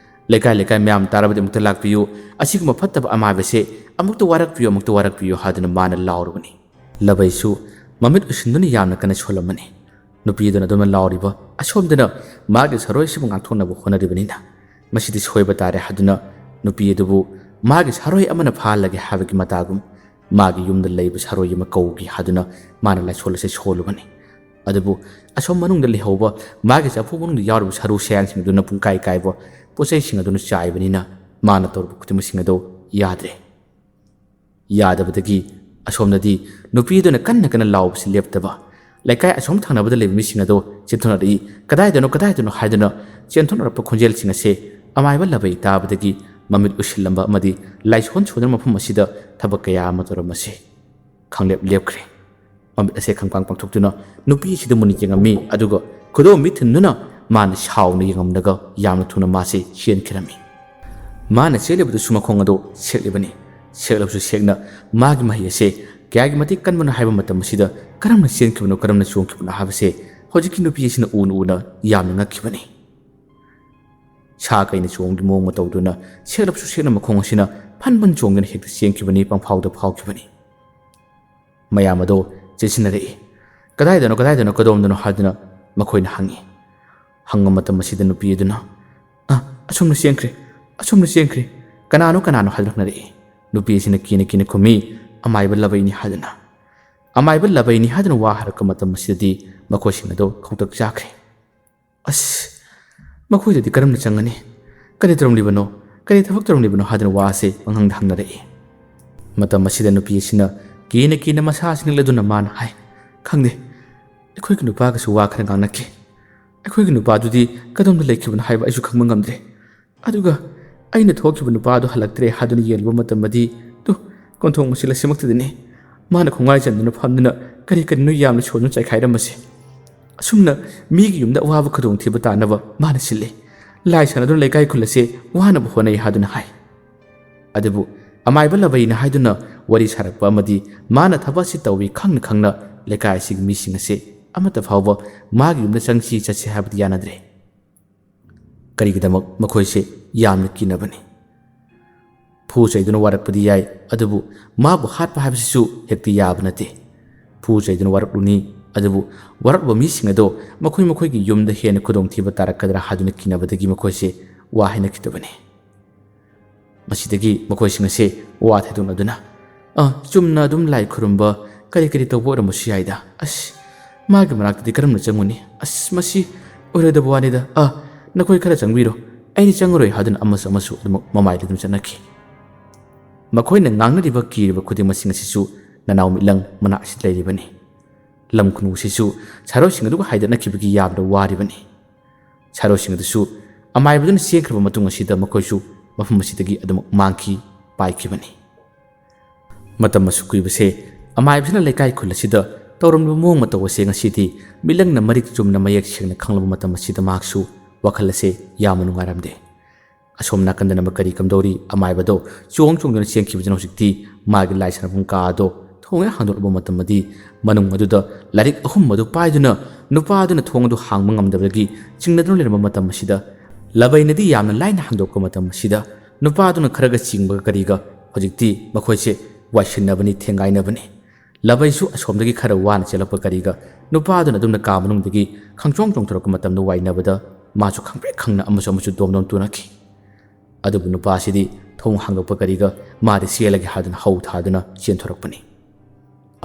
ꯂꯩꯀꯥꯏ ꯃꯌꯥꯝ ꯇꯥꯔꯕꯗꯤ ꯑꯃꯨꯛꯇ ꯂꯥꯛꯄꯤꯌꯨ ꯑꯁꯤꯒꯨꯝꯕ ꯐꯠꯇꯕ ꯑꯃꯥꯏꯕꯁꯦ ꯑꯃꯨꯛꯇ ꯋꯥꯔꯛꯄꯤꯌꯨ ꯍꯥꯏꯗꯨꯅ ꯃꯥꯅ ꯂꯥꯎꯔꯕꯅꯤ ꯂꯕꯩꯁꯨ ꯃꯃꯤꯠ ꯎꯏꯁꯤꯟꯗꯨꯅ ꯌꯥꯝꯅ ꯀꯟꯅ ꯁꯣꯜꯂꯝꯕꯅꯤ ꯅꯨꯄꯤꯗꯨꯅ ꯑꯗꯨꯝꯅ ꯂꯥꯎꯔꯤꯕ ꯑꯁꯣꯝꯗꯅ ꯃꯥꯒꯤ ꯁꯔꯣꯏꯁꯤꯕꯨ ꯉꯥꯛꯊꯣꯛꯅꯕ ꯍꯣꯠꯅꯔꯤꯕꯅꯤꯅ ꯃꯁꯤꯗꯤ ꯁꯣꯏꯕ ꯇꯥꯔꯦ ꯍꯥꯏꯗꯨꯅ ꯅꯨꯄꯤ ꯑꯗꯨꯕꯨ ꯃꯥꯒꯤ ꯁꯔꯣꯏ ꯑꯃꯅ ꯐꯥꯍꯜꯂꯒꯦ ꯍꯥꯏꯕꯒꯤ ꯃꯇꯥꯒꯨꯝ ꯃꯥꯒꯤ ꯌꯨꯝꯗ ꯂꯩꯕ ꯁꯔꯣꯏ ꯑꯃ ꯀꯧꯒꯤ ꯍꯥꯏꯗꯨꯅ ꯃꯥꯅ ꯂꯥꯏꯁꯣꯜ ꯑꯁꯤ ꯁꯣꯜꯂꯨꯕꯅꯤ ꯑꯗꯨꯕꯨ ꯑꯁꯣꯝ ꯃꯅꯨꯡꯗ ꯂꯩꯍꯧꯕ ꯃꯥꯒꯤ ꯆꯐꯨ ꯃꯅꯨꯡꯗ ꯌꯥꯎꯔꯤꯕ ꯁꯔꯨ ꯁꯌꯥꯡꯁꯤꯡ ꯑꯗꯨꯅ ꯄꯨꯡꯀꯥꯏ ꯀꯥꯏꯕ ꯄꯣꯠꯆꯩꯁꯤꯡ ꯑꯗꯨꯅ ꯆꯥꯏꯕꯅꯤꯅ ꯃꯥꯅ ꯇꯧꯔꯤꯕ ꯈꯨꯗꯤꯡꯃꯛꯁꯤꯡ ꯑꯗꯨ ꯌꯥꯗ꯭ꯔꯦ ꯌꯥꯗꯕꯗꯒꯤ ꯑꯁꯣꯝꯗꯗꯤ ꯅꯨꯄꯤꯗꯨꯅ ꯀꯟꯅ ꯂꯥꯎꯕꯁꯤ ꯂꯦꯞꯇꯕ ꯂꯩꯀꯥꯏ ꯑꯁꯣꯝ ꯊꯪꯅꯕꯗ ꯂꯩꯕ ꯃꯤꯁꯤꯡ ꯑꯗꯨ ꯆꯦꯟꯊꯣꯛꯅꯔꯛꯏ ꯀꯗꯥꯏꯗꯅꯣ ꯍꯥꯏꯗꯨꯅ ꯆꯦꯟꯊꯣꯛꯅꯔꯛꯄ ꯈꯣꯟꯖꯦꯜꯁꯤꯡ ꯑꯁꯤ ꯑꯃꯥꯏꯕ ꯂꯕꯩ ꯇꯥꯕꯗꯒꯤ ꯃꯃꯤꯠ ꯎꯏꯁꯤꯜꯂꯝꯕ ꯑꯃꯗꯤ ꯂꯥꯏꯁꯣꯟ ꯁꯣꯟꯗꯨꯅ ꯃꯐꯝ ꯑꯁꯤꯗ ꯊꯕꯛ ꯀꯌꯥ ꯑꯃ ꯇꯧꯔꯝꯕꯁꯤ ꯈꯪꯂꯦꯞ ꯂꯦꯞꯈ꯭ꯔꯦ ꯃꯃꯤꯠ ꯑꯁꯦ ꯈꯪꯄꯥꯡ ꯄꯥꯡꯊꯣꯛꯇꯨꯅ ꯅꯨꯄꯤ ꯑꯁꯤꯗ ꯃꯨꯟꯅ ꯌꯦꯡꯉꯝꯃꯤ ꯑꯗꯨꯒ ꯈꯨꯗꯣꯝꯕꯤ ꯊꯤꯟꯗꯨꯅ ꯃꯥꯅ ꯁꯥꯎꯅ ꯌꯦꯡꯉꯝꯂꯒ ꯌꯥꯝꯅ ꯊꯨꯅ ꯃꯥꯁꯤ ꯆꯦꯟꯈꯤꯔꯝꯃꯤ ꯃꯥꯅ ꯆꯦꯜꯂꯤꯕꯗꯨꯁꯨ ꯃꯈꯣꯡ ꯑꯗꯨ ꯁꯦꯛꯂꯤꯕꯅꯤ ꯁꯦꯛꯂꯕꯁꯨ ꯁꯦꯛꯅ ꯃꯥꯒꯤ ꯃꯍꯩ ꯑꯁꯦ ꯀꯌꯥꯒꯤ ꯃꯇꯤꯛ ꯀꯟꯕꯅꯣ ꯍꯥꯏꯕ ꯃꯇꯝ ꯑꯁꯤꯗ ꯀꯔꯝꯅ ꯆꯦꯟꯈꯤꯕꯅꯣ ꯀꯔꯝꯅ ꯆꯣꯡꯈꯤꯕꯅꯣ ꯍꯥꯏꯕꯁꯦ ꯍꯧꯖꯤꯛꯀꯤ ꯅꯨꯄꯤ ꯑꯁꯤꯅ ꯎꯅ ꯌꯥꯝꯅ ꯉꯛꯈꯤꯕꯅꯤ ꯁꯥ ꯀꯩꯅ ꯆꯣꯡꯒꯤ ꯃꯑꯣꯡ ꯃꯇꯧꯗꯨꯅ ꯁꯦꯛꯂꯕꯁꯨ ꯁꯦꯛꯅ ꯃꯈꯣꯡ ꯑꯁꯤꯅ ꯐꯟ ꯆꯣꯡꯗꯨꯅ ꯍꯦꯛꯇ ꯆꯦꯟꯈꯤꯕꯅꯤ ꯄꯪꯐꯥꯎꯗ ꯐꯥꯎꯈꯤꯕꯅꯤ ꯃꯌꯥꯝ ꯑꯗꯣ ꯆꯦꯟꯁꯤꯟꯅꯔꯛꯏ ꯀꯗꯥꯏꯗꯅꯣ ꯀꯗꯣꯝꯗꯅꯣ ꯍꯥꯏꯗꯨꯅ ꯃꯈꯣꯏꯅ ꯍꯪꯉ ꯃꯇꯝ ꯑꯁꯤꯗ ꯅꯨꯄꯤ ꯑꯗꯨꯅ ꯑꯁꯣꯝꯅ ꯆꯦꯟꯈ꯭ꯔꯦ ꯀꯅꯥꯅꯣ ꯍꯥꯏꯔꯛꯅꯔꯛꯏ ꯅꯨꯄꯤ ꯑꯁꯤꯅ ꯀꯤꯅ ꯈꯨꯝꯃꯤ ꯑꯃꯥꯏꯕ ꯂꯕꯩꯅꯤ ꯍꯥꯏꯗꯨꯅ ꯑꯃꯥꯏꯕ ꯂꯕꯩꯅꯤ ꯍꯥꯏꯗꯨꯅ ꯋꯥ ꯍꯥꯏꯔꯛꯄ ꯃꯇꯝ ꯑꯁꯤꯗꯗꯤ ꯃꯈꯣꯏꯁꯤꯡ ꯑꯗꯨ ꯈꯧꯇꯛ ꯆꯥꯈ꯭ꯔꯦ ꯃꯈꯣꯏꯗꯗꯤ ꯀꯔꯝꯅ ꯆꯪꯒꯅꯤ ꯀꯔꯤ ꯊꯕꯛ ꯇꯧꯔꯝꯂꯤꯕꯅꯣ ꯍꯥꯏꯗꯨꯅ ꯋꯥ ꯑꯁꯤ ꯄꯪꯍꯪꯗ ꯍꯪꯅꯔꯛꯏ ꯃꯇꯝ ꯑꯁꯤꯗ ꯅꯨꯄꯤ ꯑꯁꯤꯅ ꯀꯤꯅ ꯃꯁꯥ ꯁꯤꯡꯂꯗꯨꯅ ꯃꯥꯅ ꯍꯥꯏ ꯈꯪꯗꯦ ꯑꯩꯈꯣꯏꯒꯤ ꯅꯨꯄꯥꯒꯁꯨ ꯋꯥ ꯈꯔ ꯉꯥꯡꯅꯈꯤ ꯑꯩꯈꯣꯏꯒꯤ ꯅꯨꯄꯥꯗꯨꯗꯤ ꯀꯗꯣꯝꯗ ꯂꯩꯈꯤꯕꯅꯣ ꯍꯥꯏꯕ ꯑꯩꯁꯨ ꯈꯪꯕ ꯉꯝꯗ꯭ꯔꯦ ꯑꯗꯨꯒ ꯑꯩꯅ ꯊꯣꯛꯈꯤꯕ ꯅꯨꯄꯥꯗꯨ ꯍꯜꯂꯛꯇ꯭ꯔꯦ ꯍꯥꯏꯗꯨꯅ ꯌꯦꯡꯂꯨꯕ ꯃꯇꯝꯗꯗꯤ ꯀꯣꯟꯊꯣꯡ ꯃꯆꯤꯜ ꯑꯁꯤꯃꯛꯇꯗꯅꯤ ꯃꯥꯅ ꯈꯣꯡꯒꯥꯏ ꯆꯟꯗꯨꯅ ꯐꯝꯗꯨꯅ ꯀꯔꯤꯅꯣ ꯌꯥꯝꯅ ꯁꯣꯟꯗꯨꯅ ꯆꯥꯏꯈꯥꯏꯔꯝꯕꯁꯦ ꯑꯁꯨꯝꯅ ꯃꯤꯒꯤ ꯌꯨꯝꯗ ꯑꯋꯥꯕ ꯈꯨꯗꯣꯡꯊꯤꯕ ꯇꯥꯅꯕ ꯃꯥꯅ ꯁꯤꯜꯂꯦ ꯂꯥꯏ ꯁꯥꯟꯅꯗꯨꯅ ꯂꯩꯀꯥꯏ ꯈꯨꯜ ꯑꯁꯦ ꯋꯥꯅꯕ ꯍꯣꯠꯅꯩ ꯍꯥꯏꯗꯨꯅ ꯍꯥꯏ ꯑꯗꯨꯕु ꯑꯃꯥꯏꯕ ꯂꯕꯩꯅ ꯍꯥꯏꯗꯨꯅ ꯋꯥꯔꯤ ꯁꯥꯔꯛꯄ ꯑꯃꯗꯤ ꯃꯥꯅ ꯊꯕꯛ ꯑꯁꯤ ꯇꯧꯏ ꯈꯪꯅ ꯂꯩꯀꯥꯏ ꯑꯁꯤꯒꯤ ꯃꯤꯁꯤꯡ ꯑꯁꯤ ꯑꯃꯠꯇ ꯐꯥꯎꯕ ꯃꯥꯒꯤ ꯌꯨꯝꯗ ꯆꯠꯁꯤ ꯍꯥꯏꯕꯗꯤ ꯌꯥꯅꯗ꯭ꯔꯦ ꯀꯔꯤꯒꯤꯗꯃꯛ ꯃꯈꯣꯏꯁꯦ ꯌꯥꯝꯅ ꯀꯤꯅꯕꯅꯤ ꯐꯨ ꯆꯩꯗꯨꯅ ꯋꯥꯔꯛꯄꯗꯤ ꯌꯥꯏ ꯑꯗꯨꯕꯨ ꯃꯥꯕꯨ ꯍꯥꯠꯄ ꯍꯥꯏꯕꯁꯤꯁꯨ ꯍꯦꯛꯇ ꯌꯥꯕ ꯅꯠꯇꯦ ꯐꯨ ꯆꯩꯗꯨꯅ ꯋꯥꯔꯛꯂꯨꯅꯤ ꯑꯗꯨꯕꯨ ꯋꯥꯔꯛꯄ ꯃꯤꯁꯤꯡ ꯑꯗꯣ ꯃꯈꯣꯏꯒꯤ ꯌꯨꯝꯗ ꯍꯦꯟꯅ ꯈꯨꯗꯣꯡꯊꯤꯕ ꯇꯥꯔꯛꯀꯗ꯭ꯔꯥ ꯍꯥꯏꯗꯨꯅ ꯀꯤꯅꯕꯗꯒꯤ ꯃꯈꯣꯏꯁꯦ ꯋꯥ ꯍꯥꯏꯅꯈꯤꯗꯕꯅꯤ ꯃꯁꯤꯗꯒꯤ ꯃꯈꯣꯏꯁꯤꯡ ꯑꯁꯤ ꯋꯥ ꯊꯩꯗꯣꯛꯅꯗꯨꯅ ꯆꯨꯝꯅ ꯑꯗꯨꯝ ꯂꯥꯏ ꯈꯨꯔꯨꯝꯕ ꯀꯔꯤ ꯇꯧꯕ ꯑꯣꯏꯔꯝꯕꯁꯨ ꯌꯥꯏꯗ ꯃꯥꯒꯤ ꯃꯅꯥꯛꯇꯗꯤ ꯀꯔꯝꯅ ꯆꯪꯉꯨꯅꯤ ꯃꯁꯤ ꯑꯣꯏꯔꯣꯏꯗꯕ ꯋꯥꯅꯤꯗ ꯅꯈꯣꯏ ꯈꯔ ꯆꯪꯕꯤꯔꯣ ꯑꯩꯗꯤ ꯆꯪꯉꯔꯣꯏ ꯍꯥꯏꯗꯨꯅ ꯑꯃꯁꯨ ꯑꯗꯨꯃꯛ ꯃꯃꯥꯏꯗ ꯑꯗꯨꯝ ꯆꯠꯅꯈꯤ ꯃꯈꯣꯏꯅ ꯉꯥꯡꯅꯔꯤꯕ ꯀꯤꯔꯤꯕ ꯈꯨꯗꯤꯡꯃꯛꯁꯤꯡ ꯑꯁꯤꯁꯨ ꯅꯅꯥꯎ ꯃꯤꯠꯂꯪ ꯃꯅꯥꯛ ꯑꯁꯤꯗ ꯂꯩꯔꯤꯕꯅꯤ ꯂꯝ ꯈꯨꯅꯨꯡꯁꯤꯁꯨ ꯁꯥꯔꯣꯏꯁꯤꯡ ꯑꯗꯨꯒ ꯍꯥꯏꯗꯠꯅꯈꯤꯕꯒꯤ ꯌꯥꯝꯅ ꯋꯥꯔꯤꯕꯅꯤ ꯁꯥꯔꯣꯏꯁꯤꯡ ꯑꯗꯨꯁꯨ ꯑꯃꯥꯏꯕꯗꯨꯅ ꯆꯦꯟꯈ꯭ꯔꯕ ꯃꯇꯨꯡ ꯑꯁꯤꯗ ꯃꯈꯣꯏꯁꯨ ꯃꯐꯝ ꯑꯁꯤꯗꯒꯤ ꯑꯗꯨꯃꯛ ꯃꯥꯡꯈꯤ ꯄꯥꯏꯈꯤꯕꯅꯤ ꯃꯇꯝ ꯑꯁꯨꯛ ꯀꯨꯏꯕꯁꯦ ꯑꯃꯥꯏꯕꯁꯤꯅ ꯂꯩꯀꯥꯏ ꯈꯨꯜ ꯑꯁꯤꯗ ꯇꯧꯔꯝꯂꯤꯕ ꯃꯑꯣꯡ ꯃꯇꯧ ꯑꯁꯤ ꯉꯁꯤꯗꯤ ꯃꯤꯠꯂꯪꯅ ꯃꯔꯤꯛ ꯆꯨꯝꯅ ꯃꯌꯦꯛ ꯁꯦꯡꯅ ꯈꯪꯂꯕ ꯃꯇꯝ ꯑꯁꯤꯗ ꯃꯍꯥꯛꯁꯨ ꯋꯥꯈꯜ ꯑꯁꯤ ꯌꯥꯝꯅ ꯅꯨꯡꯉꯥꯏꯔꯝꯗꯦ ꯑꯁꯣꯝ ꯅꯥꯀꯟꯗꯅ ꯀꯔꯤ ꯀꯝꯗꯧꯔꯤ ꯑꯃꯥꯏꯕꯗꯣ ꯆꯣꯡꯗꯨꯅ ꯆꯦꯟꯈꯤꯕꯁꯤꯅ ꯍꯧꯖꯤꯛꯇꯤ ꯃꯥꯒꯤ ꯂꯥꯏ ꯁꯥꯟꯅꯐꯝ ꯀꯥ ꯑꯗꯣ ꯊꯣꯡ ꯍꯦꯛ ꯍꯥꯡꯗꯣꯛꯂꯕ ꯃꯇꯝꯗꯗꯤ ꯃꯅꯨꯡ ꯑꯗꯨꯗ ꯂꯥꯏꯔꯤꯛ 3 ꯑꯗꯨ ꯄꯥꯏꯗꯨꯅ ꯅꯨꯄꯥꯗꯨꯅ ꯊꯣꯡ ꯑꯗꯨ ꯍꯥꯡꯕ ꯉꯝꯗꯕꯗꯒꯤ ꯆꯤꯡꯅꯗꯨꯅ ꯂꯩꯔꯝꯕ ꯃꯇꯝ ꯑꯁꯤꯗ ꯂꯕꯩꯅꯗꯤ ꯌꯥꯝꯅ ꯂꯥꯏꯅ ꯍꯥꯡꯗꯣꯛꯄ ꯃꯇꯝ ꯑꯁꯤꯗ ꯅꯨꯄꯥꯗꯨꯅ ꯈꯔꯒ ꯆꯤꯡꯕꯒ ꯀꯔꯤꯒ ꯍꯧꯖꯤꯛꯇꯤ ꯃꯈꯣꯏꯁꯦ ꯋꯥꯏꯁꯤꯟꯅꯕꯅꯤ ꯊꯦꯡꯒꯥꯏꯅꯕꯅꯤ ꯂꯕꯩꯁꯨ ꯑꯁꯣꯝꯗꯒꯤ ꯈꯔ ꯋꯥꯅ ꯆꯦꯜꯂꯛꯄ ꯀꯔꯤꯒ ꯅꯨꯄꯥꯗꯨꯅ ꯑꯗꯨꯝꯅ ꯀꯥ ꯃꯅꯨꯡꯗꯒꯤ ꯈꯪꯆꯣꯡ ꯆꯣꯡꯊꯣꯔꯛꯄ ꯃꯇꯝꯗ ꯋꯥꯏꯅꯕꯗ मासु खंप्रे खंगना अमसु अमसु दोमदोम तुनखि अदुबु नुपासिदि थोंग हांगप करिगा मादि सेलगे हादुना हौ थादुना चेनथोरकपनि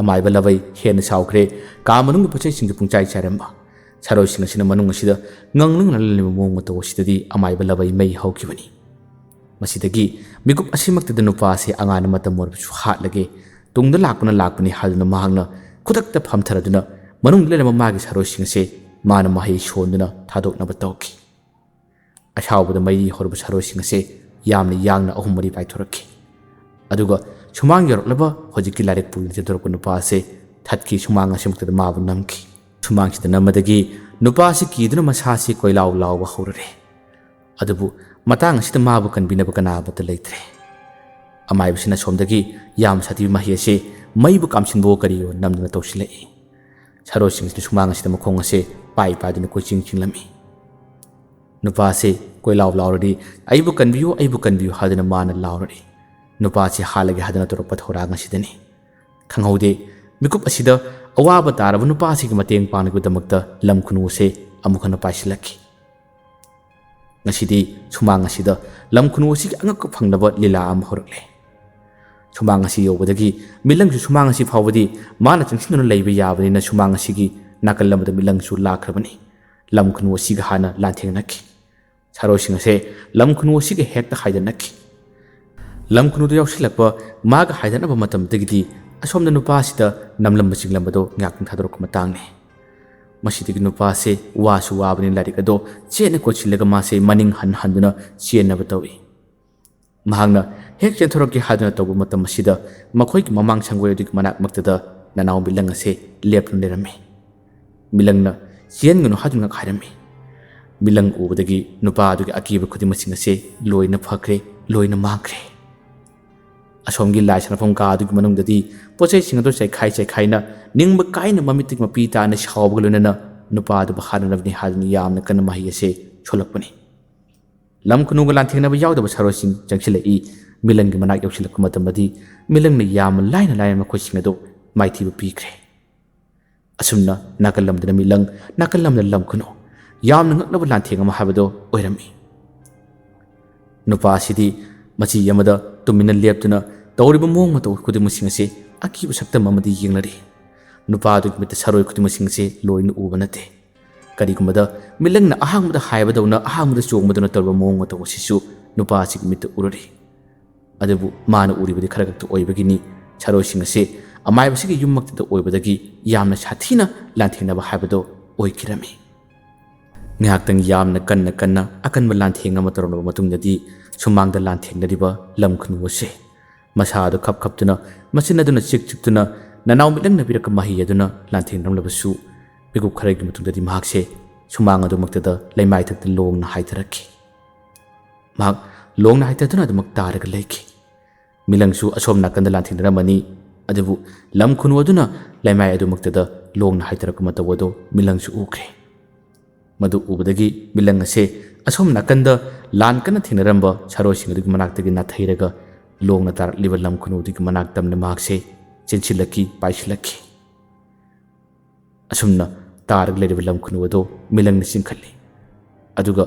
अमाइबा लबै हेन साउख्रे का मनुंग पचै सिंग पुंचाइ चारम्बा छरो सिंग सिना मनुंग सिदा nganglung nalani mong mato sidadi amaiba labai mai hawkibani masidagi migup asimaktida nupa se angana matam morbisu hatlage tungda lakpani haduna mahangna khudakta phamtharaduna manung lelama magi saro sing se mana mahai shonduna thadoknaba tawki ashawbada mai horbu saro sing se yamna yangna ahum mari paithoraki aduga sumang yoroklaba hojiki larik pul jetorku nupa se thatki sumang asimaktida mabu namki sumang sida namadagi nupa se kiduna masasi koilaw lawba horare adubu matang sida mabu kanbinaba kanaba ta leitre amai bisina somdagi yam sati mahi ase maibu kamsinbo kariyo namduna tawsilai saro sing sumang sida makhong ase pai paduna ko chingchinglami nupa se koilaw lawradi aibu kanbiyo haduna mana lawradi nupa se halage haduna toroppa thora ngasidani khanghaude mikup asida awaba taraba nupa se mateng pangnagudamakta lamkhunu se amukhana paisilaki ngasidi sumang asida lamkhunu se angak phangnaba lila am horle sumang asi yobadagi milang su sumang asi phawadi mana chingsinuna leiba yabani na sumang asi gi nakalamada milang su lakrabani lamkhunu asi ga hana lanthengnaki saro sing se lamkhunu asi ga hekta haidanaki lamkhunu do yawsilakpa maga haidanaba matam dagidi asomna nupa sida namlamba singlambado ngakng thadorok matangne masidigi nupa se wasu wabani larik ado chene ko chilaga ma se maning handuna chenaba tawi mahangna hek chenthorokki haduna tobu matam sida makhoi ki mamang sanggoyodik manak maktada nanaw bilang ase lepna lerame milangna chen ngunu haduna khairame milang ubadagi nupa adugi akiba khudimaching ase loina phakre loina mangkre asomgi lai sanafam ka adugi manungdadi pochai singado chai na ningba kaina mamitik mapi ta na shawbuluna na nupa adu bahana navni hadni yamna kana mahi ase cholakpani lamkhunu ga lanthengna ba yawda ba saro sing jangsilai milang gi manak yawsilak matamadi milang na yam laina makhoi singado maithi ba pikre asumna nakalamdana milang nakalamna lamkhunu yamna ngakna ba lanthenga ma habado oirami nupa sidi machi yamada tumina leptuna tawriba mong mato kudimusing ase akiba saktam amadi yenglari nupa adu mit saroi kudimusing se loina ubanate karigumada milangna ahangmada haibadawna ahangmada chongmaduna tarba mong mato sisu nupa sig mit urari adabu mana uribadi kharagaktu oibagini saroi sing ase amai basigi yummakta oibadagi yamna sathina lanthengnaba haibado oikirami ngaktang yamna kanna akanba lanthenga matarona matungdadi sumangda lanthengnadiba lamkhunu ase masado khaptuna masinaduna chiktuna nanaw milang nabiraka mahi aduna lanthengnamlabasu bigu kharagi matungdadi mahakse sumang adu maktada laimai thakta longna haitharaki mak longna haitaduna adumak taraga leiki milangsu asom nakanda lanthengnamani adubu lamkhunu aduna laimai adu maktada longna haitaraka matawado milangsu ukre madu ubadagi milang ase asom nakanda lan kana thinaramba saro singdigi manaktagi nathairaga longna tar liba lamkhunu digi manak tamna makse chenchilaki paisilaki asumna tarag leriba lamkhunu ado milang singkhalli aduga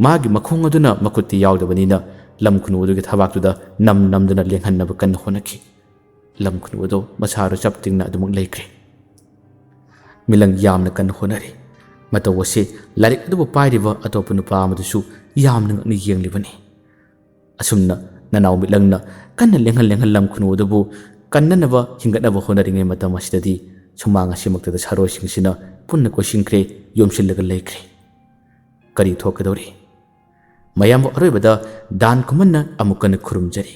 magi makhong aduna makutti yawdabanina lamkhunu dugi thabaktuda namduna lenghanna kan honaki lamkhunu ado masaro chaptingna adumuk leikre milang yamna kan honari matawase larik adubu pairiba atopa nupa amadusu yamna ngakni yenglibani asumna nanaw milangna kanna lenghal lamkhunu adubu kannanaba hingatnaba honaringai matam asidadi sumang asimaktada saro singsina punna kosingkre yomsillaga leikre kari thokadori mayam aroibada dan kumanna amukana khurumjari